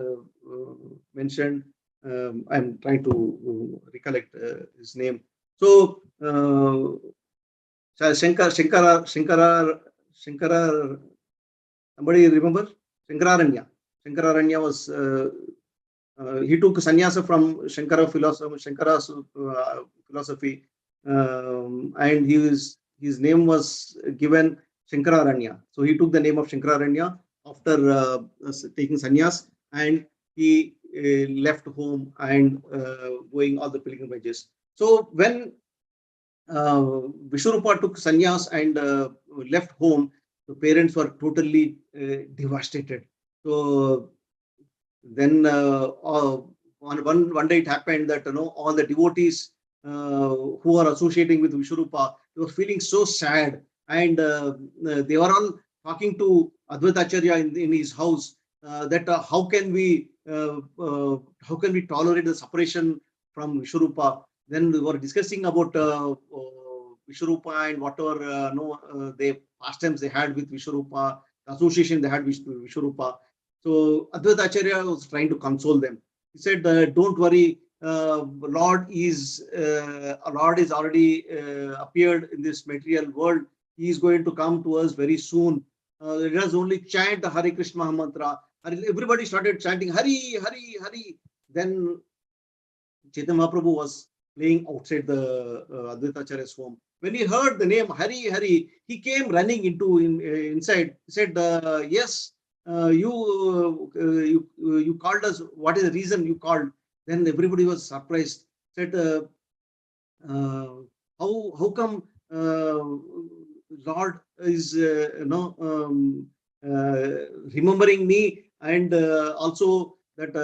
mentioned. I'm trying to recollect his name. So Shankara. Somebody remember? Shankararanya. Shankararanya was he took sannyasa from Shankara's philosophy, and his name was given Shankararanya. So he took the name of Shankararanya after taking sannyas, and he left home and going all the pilgrimages. So when Vishwarupa took sannyas and left home, the parents were totally devastated. So then one day it happened that all the devotees who are associating with Vishwarupa, they were feeling so sad, and they were all talking to Advaitacharya in his house, that how can we tolerate the separation from Vishwarupa. Then we were discussing about Vishwarupa and whatever they pastimes they had with Vishwarupa, the association they had with Vishwarupa. So Advaita Acharya was trying to console them. He said, "Don't worry, Lord is already appeared in this material world. He is going to come to us very soon. Let us only chant the Hare Krishna mantra." Everybody started chanting Hari, Hari, Hari. Then Chaitanya Mahaprabhu was playing outside the Advaita Acharya's home. When he heard the name Hari, Hari, he came running inside. He said, "Yes, you called us. What is the reason you called?" Then everybody was surprised. Said, uh, how come Lord is remembering me, and also that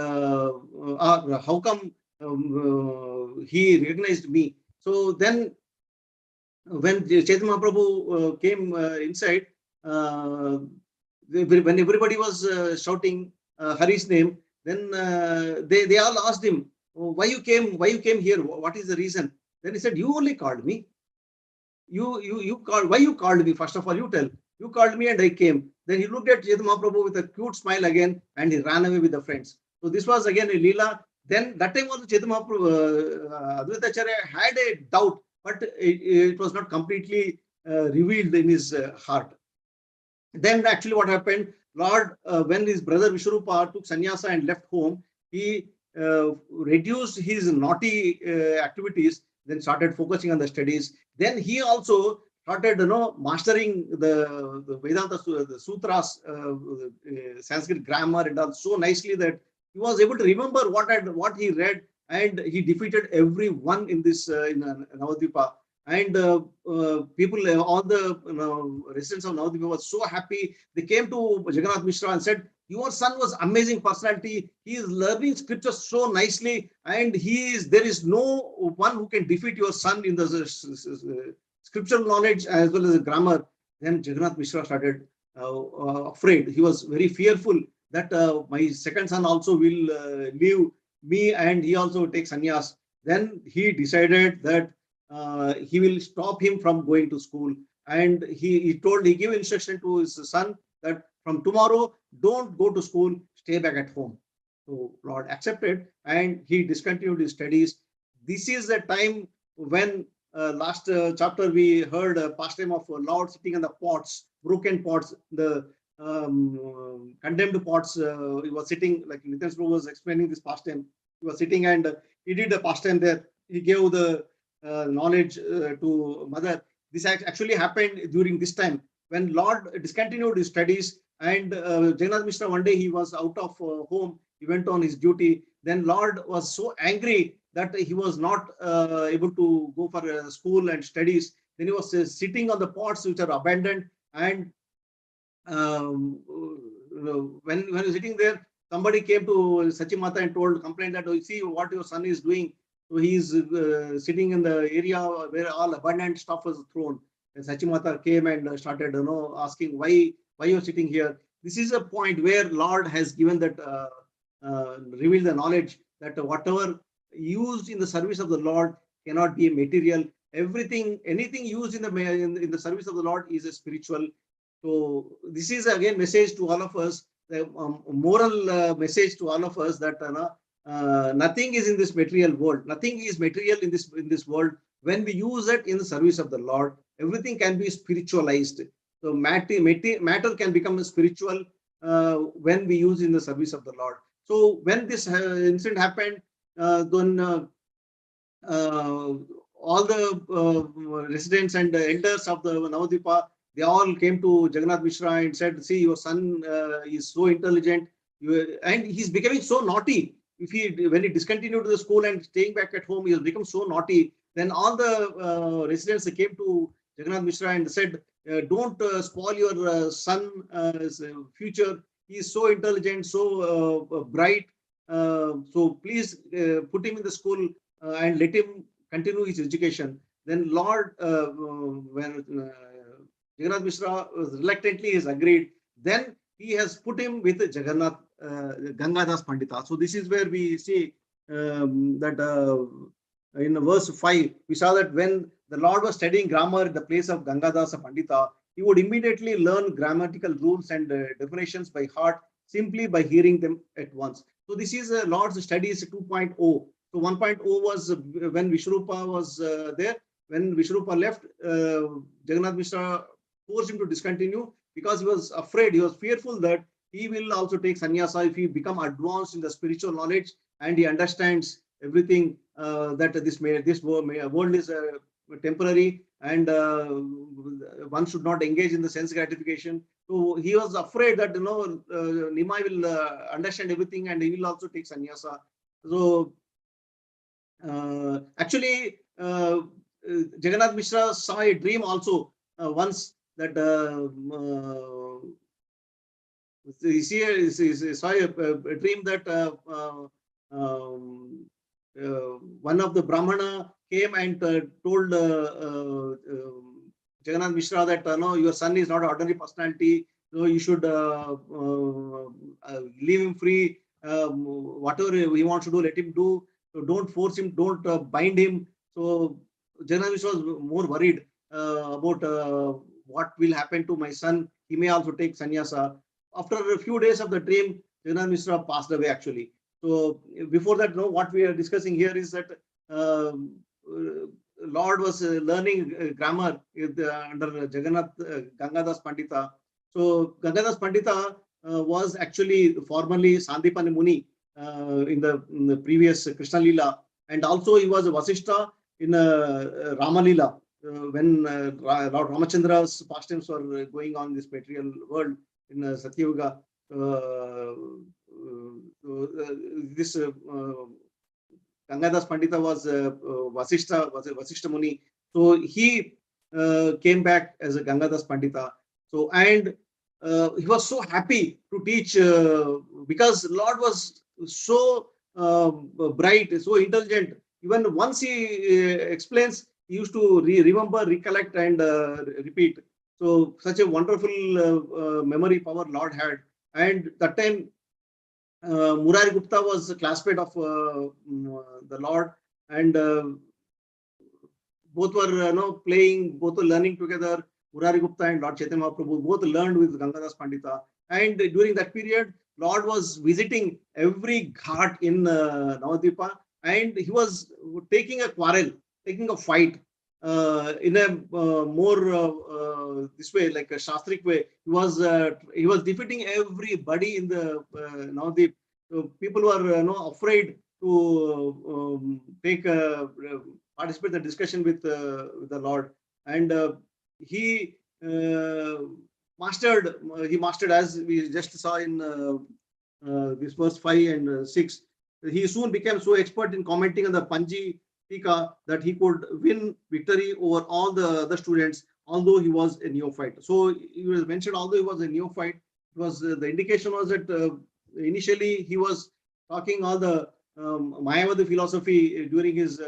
how come he recognized me? So then when Chaitanya Mahaprabhu came inside, when everybody was shouting Hari's name, then they all asked him, "Oh, why you came here? What is the reason?" Then he said, "You only called me. You called. Why you called me? First of all, you tell. You called me and I came." Then he looked at Chaitanya Mahaprabhu with a cute smile again, and he ran away with the friends. So this was again a Leela. Then that time also Chaitanya Mahaprabhu, Advaita Acharya had a doubt, but it was not completely revealed in his heart. Then actually what happened, Lord, when his brother Vishwarupa took sannyasa and left home, he reduced his naughty activities, then started focusing on the studies. Then he also started, mastering the Vedanta, the sutras, Sanskrit grammar and all so nicely that he was able to remember what he read, and he defeated everyone in this in Navadvipa. And people, all the residents of Navadvipa were so happy. They came to Jagannath Mishra and said, "Your son was amazing personality. He is learning scriptures so nicely, and there is no one who can defeat your son in the scriptural knowledge as well as the grammar." Then Jagannath Mishra started afraid. He was very fearful that my second son also will leave me, and he also takes sannyas. Then he decided that he will stop him from going to school, and he gave instruction to his son that from tomorrow don't go to school, stay back at home. So Lord accepted, and he discontinued his studies. This is the time when last chapter we heard a pastime of Lord sitting on the pots, broken pots, the condemned pots. He was sitting, like Nitin Prabhu was explaining this pastime. He was sitting and he did a pastime there. He gave the knowledge to mother. This actually happened during this time when Lord discontinued his studies, and Jagannath Mishra, one day he was out of home, he went on his duty. Then Lord was so angry that he was not able to go for school and studies. Then he was sitting on the pots which are abandoned, and when he was sitting there, somebody came to Sachimata and complained that, "Oh, see what your son is doing." So he is sitting in the area where all abundant stuff was thrown. And Sachimata came and started, asking why you're sitting here. This is a point where Lord has given that, revealed the knowledge that whatever used in the service of the Lord cannot be material, everything, anything used in the service of the Lord is a spiritual. So this is again message to all of us, the moral message to all of us that nothing is in this material world. Nothing is material in this world. When we use it in the service of the Lord, everything can be spiritualized. So matter can become spiritual when we use in the service of the Lord. So when this incident happened, then uh, all the residents and elders of the Navadipa, they all came to Jagannath Mishra and said, see, your son is so intelligent, and he's becoming so naughty. When he discontinued the school and staying back at home, he has become so naughty. Then all the residents came to Jagannath Mishra and said, don't spoil your son's future. He is so intelligent, so bright. So please put him in the school and let him continue his education. Then Lord, when Jagannath Mishra reluctantly has agreed, then he has put him with Jagannath Gangadas Pandita. So this is where we see that in verse 5, we saw that when the Lord was studying grammar in the place of Gangadasa Pandita, he would immediately learn grammatical rules and definitions by heart simply by hearing them at once. So this is Lord's Studies 2.0. So 1.0 was when Vishrupa was there. When Vishrupa left, Jagannath Mishra forced him to discontinue because he was afraid, he was fearful that he will also take sannyasa if he become advanced in the spiritual knowledge and he understands everything that this world is temporary and one should not engage in the sense gratification. So he was afraid that Nimai will understand everything and he will also take sannyasa. So actually, Jagannath Mishra saw a dream also once that he saw a dream that one of the Brahmana came and told Jagannath Mishra that no, your son is not an ordinary personality, so you should leave him free. Whatever he wants to do, let him do. So don't force him, don't bind him. So Jagannath Mishra was more worried about what will happen to my son. He may also take sannyasa. After a few days of the dream, Jagannath Mishra passed away actually. So before that, what we are discussing here is that Lord was learning grammar under Jagannath Gangadas Pandita. So Gangadas Pandita was actually formerly Sandipani Muni in the previous Krishna Lila, and also he was a Vasishta in Rama Lila when Lord Ramachandra's pastimes were going on in this material world in Satyuga. This Gangadas Pandita was Vasishta Muni. So he came back as a Gangadas Pandita. So and he was so happy to teach because Lord was so bright, so intelligent. Even once he explains, he used to remember, recollect, and repeat. So such a wonderful memory power Lord had. And that time Murari Gupta was a classmate of the Lord, and both were playing, both were learning together. Murari Gupta and Lord Chaitanya Mahaprabhu both learned with Gangadas Pandita. And during that period, Lord was visiting every ghat in Navadvipa, and he was taking a quarrel, taking a fight in a more this way, like a Shastrik way. He was defeating everybody in the Navadvip. So people were afraid to take participate in the discussion with the Lord, and he mastered, as we just saw in this verse 5 and 6. He soon became so expert in commenting on the Panji Tika that he could win victory over all the other students, although he was a neophyte. So he was mentioned, although he was a neophyte, it was the indication was that initially he was talking all the Mayavada philosophy during his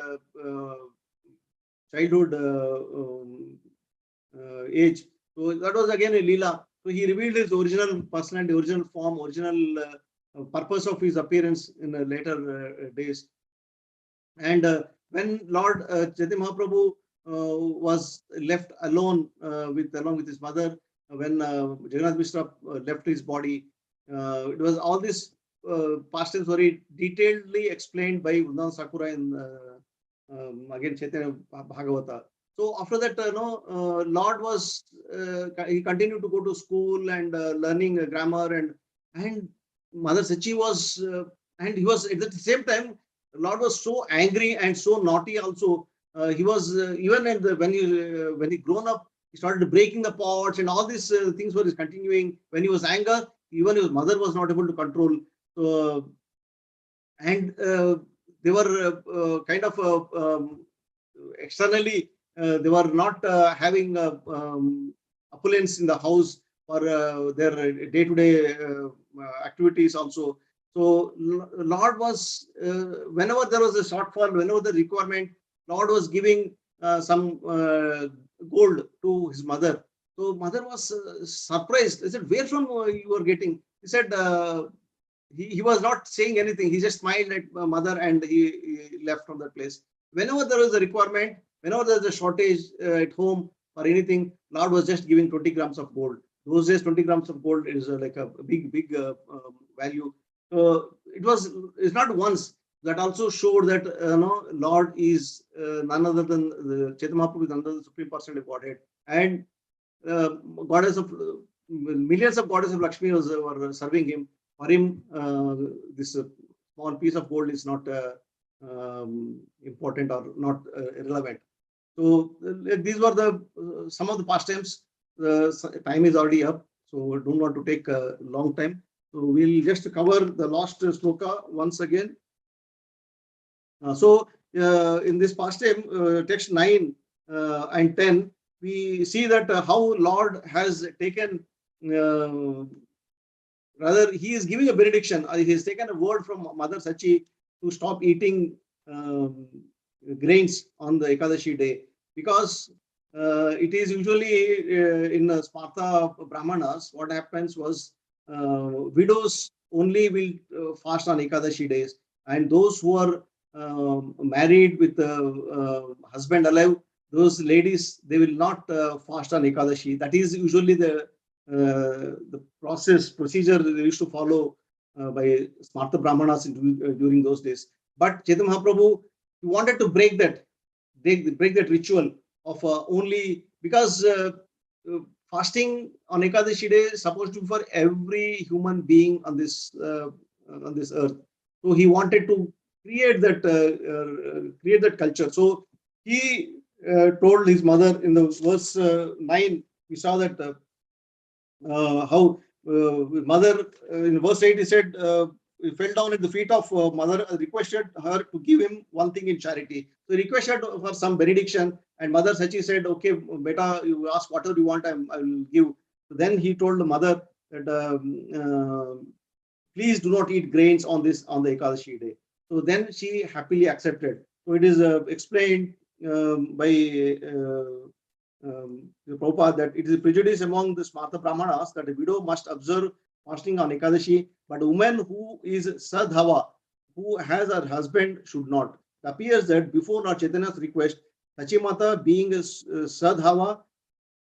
childhood age. So that was again a Leela. So he revealed his original personality, original form, original purpose of his appearance in later days. And when Lord Chaitanya Mahaprabhu was left alone along with his mother when Jagannath Mishra left his body. It was all this past tense very detailedly explained by Vrindavan Sakura in again Chaitanya Bhagavata. So after that, Lord was he continued to go to school and learning grammar and Mother Sachi was and he was at the same time. Lord was so angry and so naughty. Also, he was even when he grown up, he started breaking the pots and all these things were continuing. When he was anger, even his mother was not able to control. So and they were kind of externally they were not having opulence in the house for their day-to-day activities also. So Lord was whenever there was a shortfall, whenever the requirement, Lord was giving some gold to his mother. So mother was surprised. He said, "Where from you are getting?" He said, he was not saying anything. He just smiled at mother and he left from that place. Whenever there was a requirement, whenever there was a shortage at home or anything, Lord was just giving 20 grams of gold. Those days, 20 grams of gold is like a big value. It's not once. That also showed that Lord is none other than the Chaitanya Mahaprabhu is none other than the Supreme Personality of Godhead. And uh, goddess of millions of goddesses of Lakshmi were serving him. For him, this small piece of gold is not important or not irrelevant. So these were the some of the pastimes. Time is already up, so we don't want to take a long time. So we'll just cover the last sloka once again. In this pastime, text 9 and 10, we see that how Lord has taken rather, he is giving a benediction. He has taken a word from Mother Sachi to stop eating grains on the Ekadashi day because it is usually in Sparta Brahmanas, what happens was widows only will fast on Ekadashi days, and those who are married with husband alive, those ladies, they will not fast on Ekadashi. That is usually the procedure they used to follow by Smarta Brahmanas during those days. But Chaitanya Mahaprabhu wanted to break that ritual of only because fasting on Ekadashi day is supposed to be for every human being on this earth. So he wanted to create that culture. So he told his mother in the verse 9, we saw that how mother in verse 8 he said he fell down at the feet of mother, requested her to give him one thing in charity. So he requested for some benediction, and Mother Sachi said, "Okay, beta, you ask whatever you want, I will give." So then he told the mother that please do not eat grains on the Ekadashi day. So then she happily accepted. So it is explained by Prabhupada that it is a prejudice among the Smarta Brahmanas that a widow must observe fasting on Ekadashi, but a woman who is Sadhava, who has her husband, should not. It appears that before Lord Chaitanya's request, Sachimata, being a Sadhava,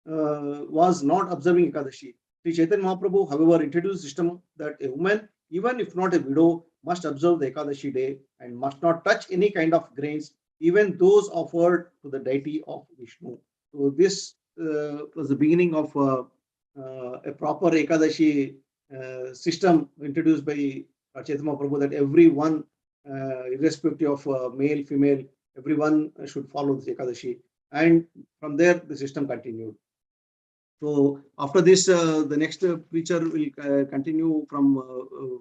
was not observing Ekadashi. Sri Chaitanya Mahaprabhu, however, introduced a system that a woman, even if not a widow, must observe the Ekadashi day and must not touch any kind of grains, even those offered to the deity of Vishnu. So this was the beginning of a proper Ekadashi system introduced by Chaitanya Mahaprabhu, that everyone, irrespective of male, female, everyone should follow this Ekadashi. And from there, the system continued. So after this, the next preacher will continue from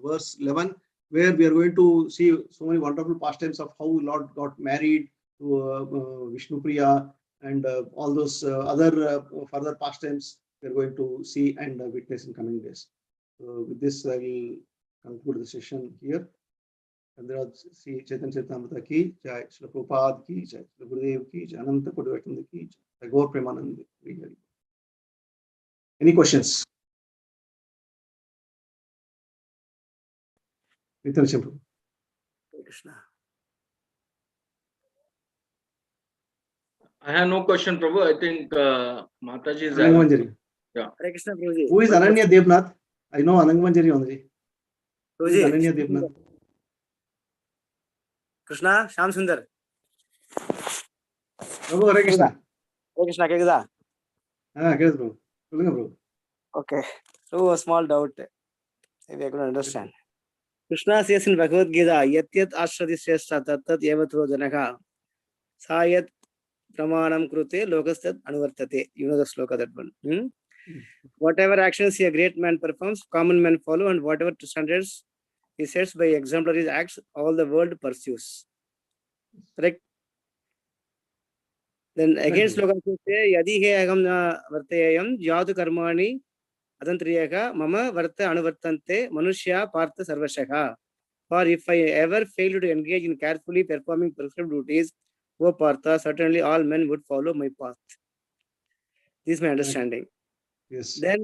verse 11, where we are going to see so many wonderful pastimes of how Lord got married to Vishnu Priya and all those other further pastimes we are going to see and witness in coming days. So with this, I will conclude the session here. धन्यवाद श्री चैतन्य चरितामृत की जय, श्री प्रभुपाद की जय, श्री गुरुदेव की जय, अनंत कोटि वैष्णव की जय, गौर Premanand. Any questions? Krishna. I have no question, Prabhu. I think Mataji is having. Anangamanjari. Yeah. Hare Krishna, Prabhuji. Who is One Ananya question. Devnath? I know Anangamanjari only. Who is Prabhuji, Ananya Devnath? Krishna, Sham Sundar. Prabhu, Hare Krishna. Hare Krishna, கேக்குதா? கேக்குது bro. சொல்லுங்க bro. Okay. So a small doubt. Maybe I couldn't understand. Krishna says in Bhagavad Gita, Yat Yat Ashrati Shrestha Tat Tat Yavatro Janaka Sayat Pramanam Krute Lokastat Anuvartate. You know the sloka, that one. Whatever actions a great man performs, common men follow, and whatever standards he sets by exemplary acts, all the world pursues. Correct? Then again sloka says, Yadi he agam na vartayam yadu karmani adantriyaka mama varta anuvartante manushya partha sarvashaka. For if I ever fail to engage in carefully performing prescribed duties, O Partha, certainly all men would follow my path. This is my understanding. Yes. Then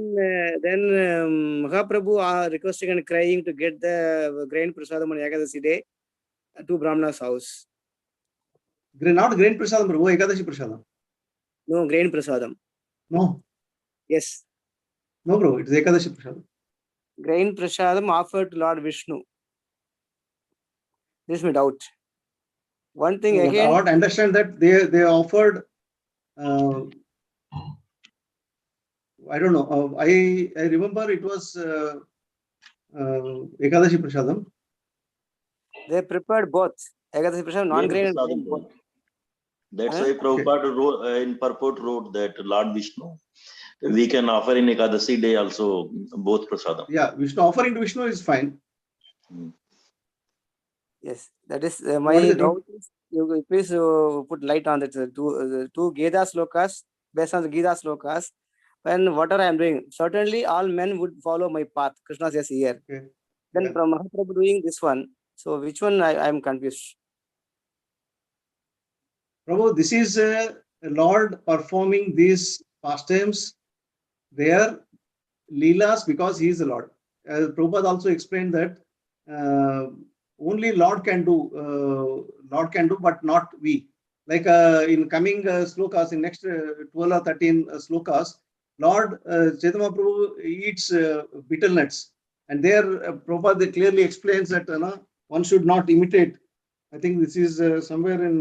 Mahaprabhu are requesting and crying to get the grain prasadam on Ekadasi day to Brahmana's house. Not grain prasadam, bro. Ekadashi prasadam. No, grain prasadam. No. Yes. No, bro. It is Ekadashi prasadam. Grain prasadam offered to Lord Vishnu. This is my doubt. One thing No, again. I want to understand that they offered. I don't know. I remember it was Ekadashi prasadam. They prepared both. Ekadasi prasadam, non-grain and grain both. That's why Prabhupada in purport wrote that Lord Vishnu, we can offer in Ekadasi day also both prasadam. Yeah, Vishnu offering to Vishnu is fine. Yes, that is my doubt. You please put light on that. Two Gita slokas, based on the Gita slokas. When whatever I am doing, certainly all men would follow my path. Krishna says here. Okay. Then from Mahaprabhu doing this one. So which one I am confused? Prabhu, this is a Lord performing these pastimes. They are Leelas because he is the Lord. Prabhupada also explained that only Lord can do, but not we. Like in coming slokas, in next 12 or 13 slokas, Lord Chaitanya Prabhu eats betel nuts. And there Prabhupada clearly explains that one should not imitate. I think this is somewhere in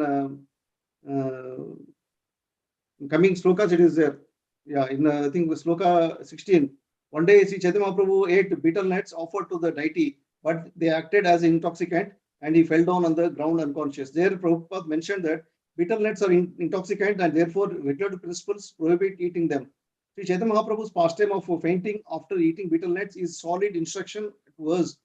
coming slokas, it is there. Yeah, in I think sloka 16. One day, Sri Chaitanya Mahaprabhu ate betel nuts offered to the deity, but they acted as intoxicant and he fell down on the ground unconscious. There, Prabhupada mentioned that betel nuts are intoxicant and therefore regulatory principles prohibit eating them. Sri Chaitanya Mahaprabhu's pastime of fainting after eating betel nuts is solid instruction to us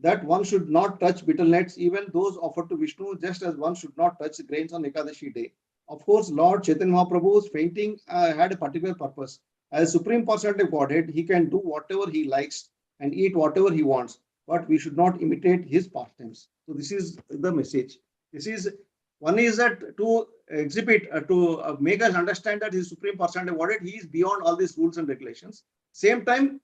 that one should not touch betel nuts, even those offered to Vishnu, just as one should not touch grains on Ekadashi day. Of course, Lord Chaitanya Mahaprabhu's fainting had a particular purpose. As Supreme Personality of Godhead, he can do whatever he likes and eat whatever he wants, but we should not imitate his pastimes. So this is the message. This is one is that to exhibit, to make us understand that his Supreme Personality of Godhead, he is beyond all these rules and regulations. Same time,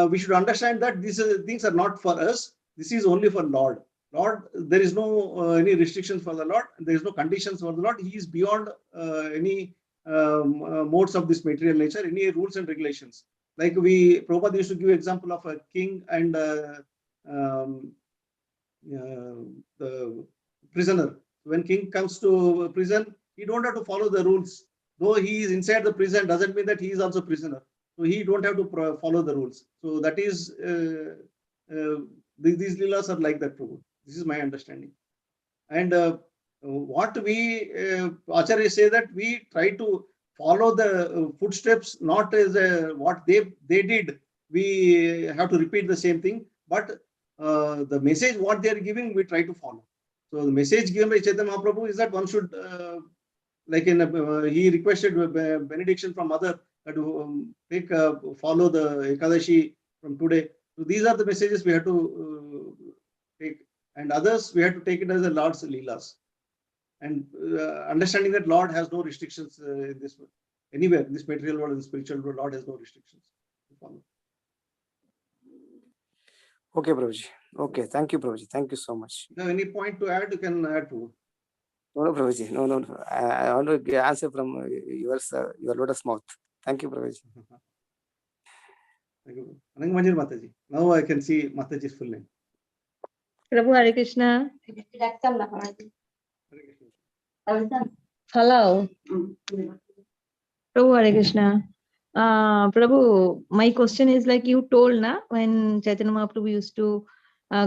we should understand that these things are not for us. This is only for Lord. Lord, there is no any restrictions for the Lord. There is no conditions for the Lord. He is beyond any modes of this material nature, any rules and regulations. Like Prabhupada used to give example of a king and the prisoner. When king comes to prison, he don't have to follow the rules. Though he is inside the prison, doesn't mean that he is also prisoner. So he don't have to follow the rules. So that is these leelas are like that, Prabhu. This is my understanding. And what we Acharya say that we try to follow the footsteps, not as what they did. We have to repeat the same thing, but the message what they are giving, we try to follow. So the message given by Chaitanya Mahaprabhu is that one should, like in he requested benediction from mother that follow the Ekadashi from today. So these are the messages we have to take, and others we have to take it as the Lord's leelas, and understanding that Lord has no restrictions in this anywhere in this material world, in the spiritual world. Lord has no restrictions to follow. Okay, Prabhuji. Okay, thank you, Prabhuji. Thank you so much. If you have any point to add, you can add to. No, Prabhuji. No. I want to answer from your lotus mouth. Thank you, Prabhuji. Thank you. Anangamanjir Mataji. Now I can see Mataji's full name. Prabhu Hare Krishna. Hare Krishna. Hello. Prabhu Hare Krishna. Prabhu, my question is like you told na when Chaitanya Mahaprabhu used to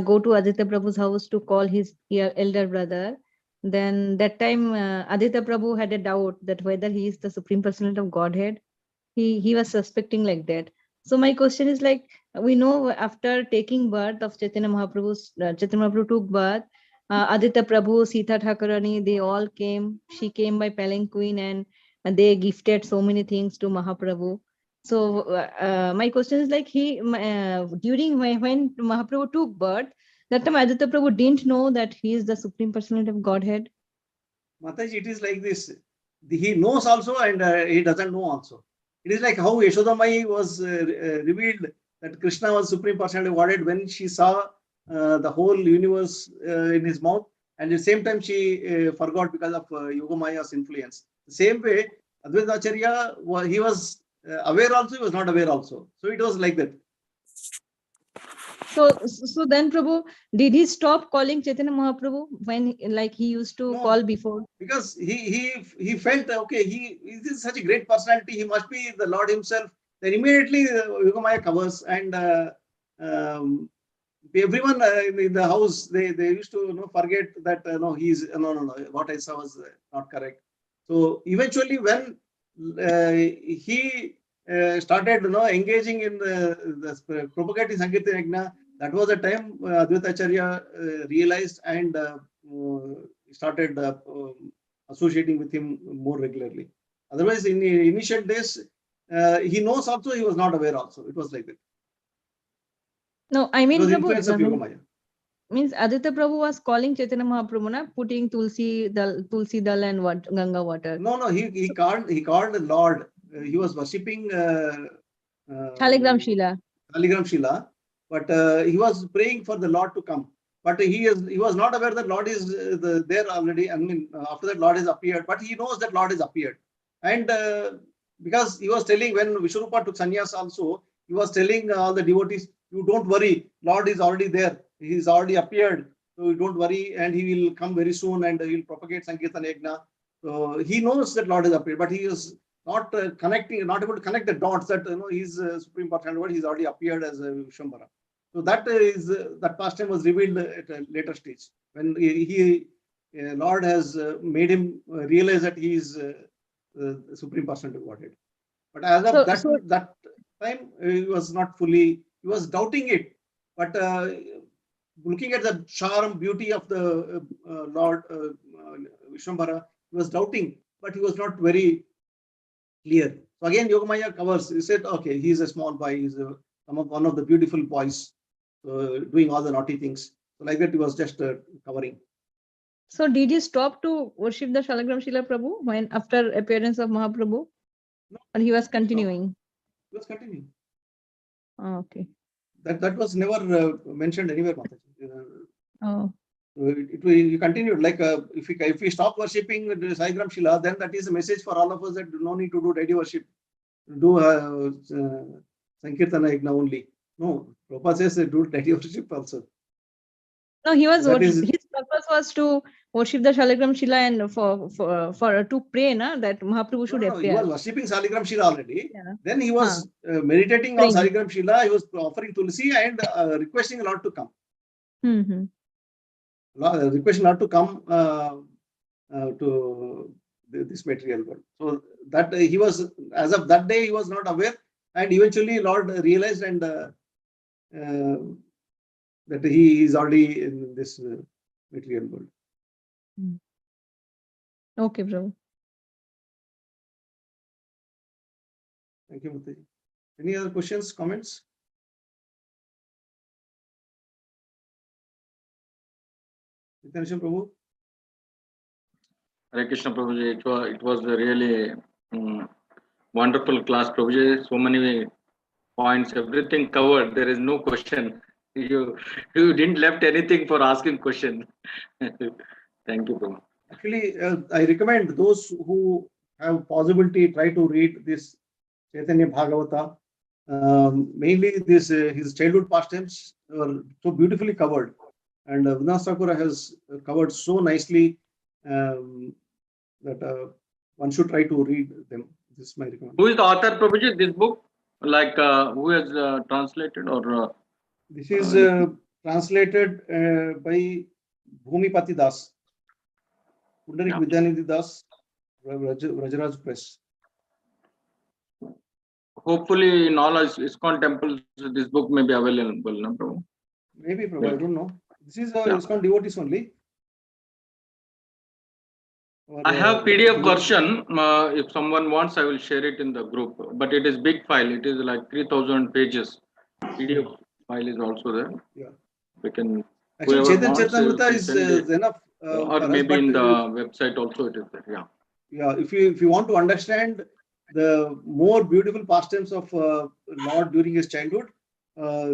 go to Aditya Prabhu's house to call his elder brother, then that time Aditya Prabhu had a doubt that whether he is the Supreme Personality of Godhead. He was suspecting like that. So my question is like, we know after taking birth of Chaitanya Mahaprabhu took birth, Aditya Prabhu, Sita Thakurani, they all came. She came by palanquin and they gifted so many things to Mahaprabhu. So my question is like during when Mahaprabhu took birth, that time Aditya Prabhu didn't know that he is the Supreme Personality of Godhead. Mataji, it is like this. He knows also and he doesn't know also. It is like how Yashodamai was revealed that Krishna was Supreme Personality of Godhead when she saw the whole universe in his mouth, and at the same time she forgot because of Yogamaya's influence. The same way, Advaita Acharya, he was aware also, he was not aware also. So it was like that. So then Prabhu, did he stop calling Chaitanya Mahaprabhu when like he used to call before? Because he felt okay, he is such a great personality, he must be the Lord himself. Then immediately Yogamaya covers and everyone in the house they used to forget that no, he's no what I saw was not correct. So eventually when he started engaging in the propagating Sankirtan Yajna, that was the time Advaita Acharya realized and started associating with him more regularly. Otherwise, in the initial days, he knows also, he was not aware also. It was like that. No, I mean, Prabhu, influence of Yogamaya. Means Aditya Prabhu was calling Chaitanya Mahaprabhu, na, putting Tulsi dal and what Ganga water. No, he called the Lord. He was worshipping Shaligram Shila, but he was praying for the Lord to come. But he was not aware that Lord is there already. I mean, after that Lord has appeared, but he knows that Lord has appeared. And because he was telling when Vishwarupa took sannyas also, he was telling all the devotees, you don't worry, Lord is already there. He is already appeared. So you don't worry, and he will come very soon and he will propagate Sankirtan Yajna. So he knows that Lord has appeared, but he is not not able to connect the dots that he's Supreme Personality, he's already appeared as Vishwambara. So that that pastime was revealed at a later stage when Lord has made him realize that he is the Supreme Personality of Godhead. But as of that time, he was not fully, he was doubting it. But looking at the charm, beauty of the Lord Vishwambara, he was doubting, but he was not very clear. So again, Yogamaya covers. He said, okay, he's a small boy. He's one of the beautiful boys doing all the naughty things. So like that, he was just covering. So did he stop to worship the Shalagram Shila Prabhu when after appearance of Mahaprabhu? No, or he was continuing? He was continuing. Oh, okay. That was never mentioned anywhere, Oh. It continued. Like if we stop worshipping the Saigram Shila, then that is a message for all of us that no need to do deity worship, do Sankirtana Yajna only. No, Prabhupada says do deity worship also. No, his purpose was to worship the Shaligram Shila and for to pray, na, that Mahaprabhu should appear. He was worshipping Shaligram Shila already. Yeah. Then he was meditating on Shaligram Shila. He was offering Tulsi and requesting Lord to come. Requesting Lord to come to this material world. So that he was, as of that day, he was not aware, and eventually Lord realized and that he is already in this material world. Okay, bro. Thank you, Mataji. Any other questions, comments? Prabhu? Hare Krishna Prabhuji, it was a really wonderful class, Prabhuji. So many points, everything covered. There is no question. You didn't left anything for asking question. Thank you, Prabhu. Actually, I recommend those who have possibility try to read this Chaitanya Bhagavata. Mainly this his childhood pastimes are so beautifully covered, and Vinod Sakura has covered so nicely that one should try to read them. This is my recommendation. Who is the author, Prabhuji, this book? Like who has translated or? This is translated by Bhumipati Das, Pundarik Yeah. Vidyanidhi Das, Rajaraj Press. Hopefully, in all ISKCON temples, this book may be available. No, Prabhu? Maybe, Prabhu, I don't know. This is Yeah. ISKCON devotees only. Or, I have PDF version. If someone wants, I will share it in the group. But it is big file. It is like 3,000 pages. PDF file is also there. Yeah. We can. Actually, Whoever Chaitanya wants, you Charitamrita can is send it. enough Or for us, maybe but in the website also it is there. Yeah. yeah, if you want to understand the more beautiful pastimes of Lord during his childhood,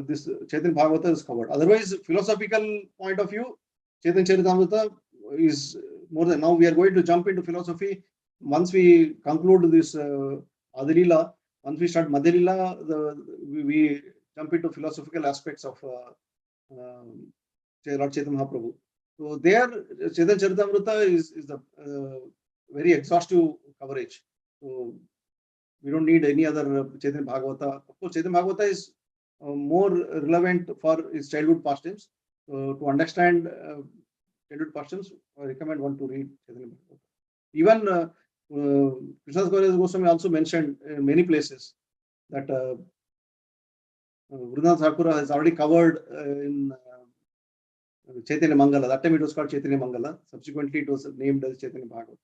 this Chaitanya Bhagavata is covered. Otherwise, philosophical point of view, Chaitanya Charitamrita is more than. Now we are going to jump into philosophy. Once we conclude this Adilila, once we start Madhilila, we jump into philosophical aspects of Lord Chaitanya Mahaprabhu. So there, Chaitanya Charitamrita is the very exhaustive coverage. So we don't need any other Chaitanya Bhagavata. Of course, Chaitanya Bhagavata is more relevant for his childhood pastimes. To understand childhood pastimes, I recommend one to read Chaitanya Bhagavata. Even Krishnadas Goswami also mentioned in many places that Vrindavan Thakura has already covered in Chaitanya Mangala. That time it was called Chaitanya Mangala. Subsequently, it was named as Chaitanya Bhagavata.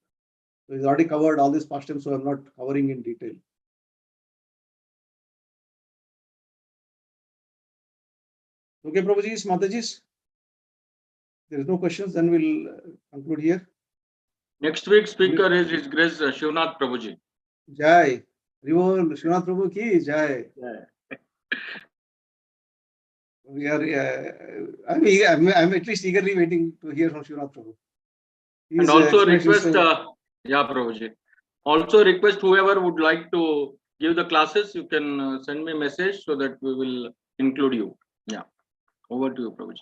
So he's already covered all these pastimes, so I'm not covering in detail. Okay, Prabhuji, Mataji's. There is no questions, then we'll conclude here. Next week's speaker is His Grace Shivnath Prabhuji. Jai. Rivol Shivnath Prabhu ki Jai. We are. I'm at least eagerly waiting to hear from Shivnath Prabhu. And also request, yeah, Prabhuji. Also request whoever would like to give the classes, you can send me a message so that we will include you. Yeah. Over to you, Prabhuji.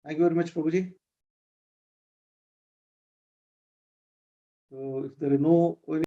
Thank you very much, Prabhuji. So if there are no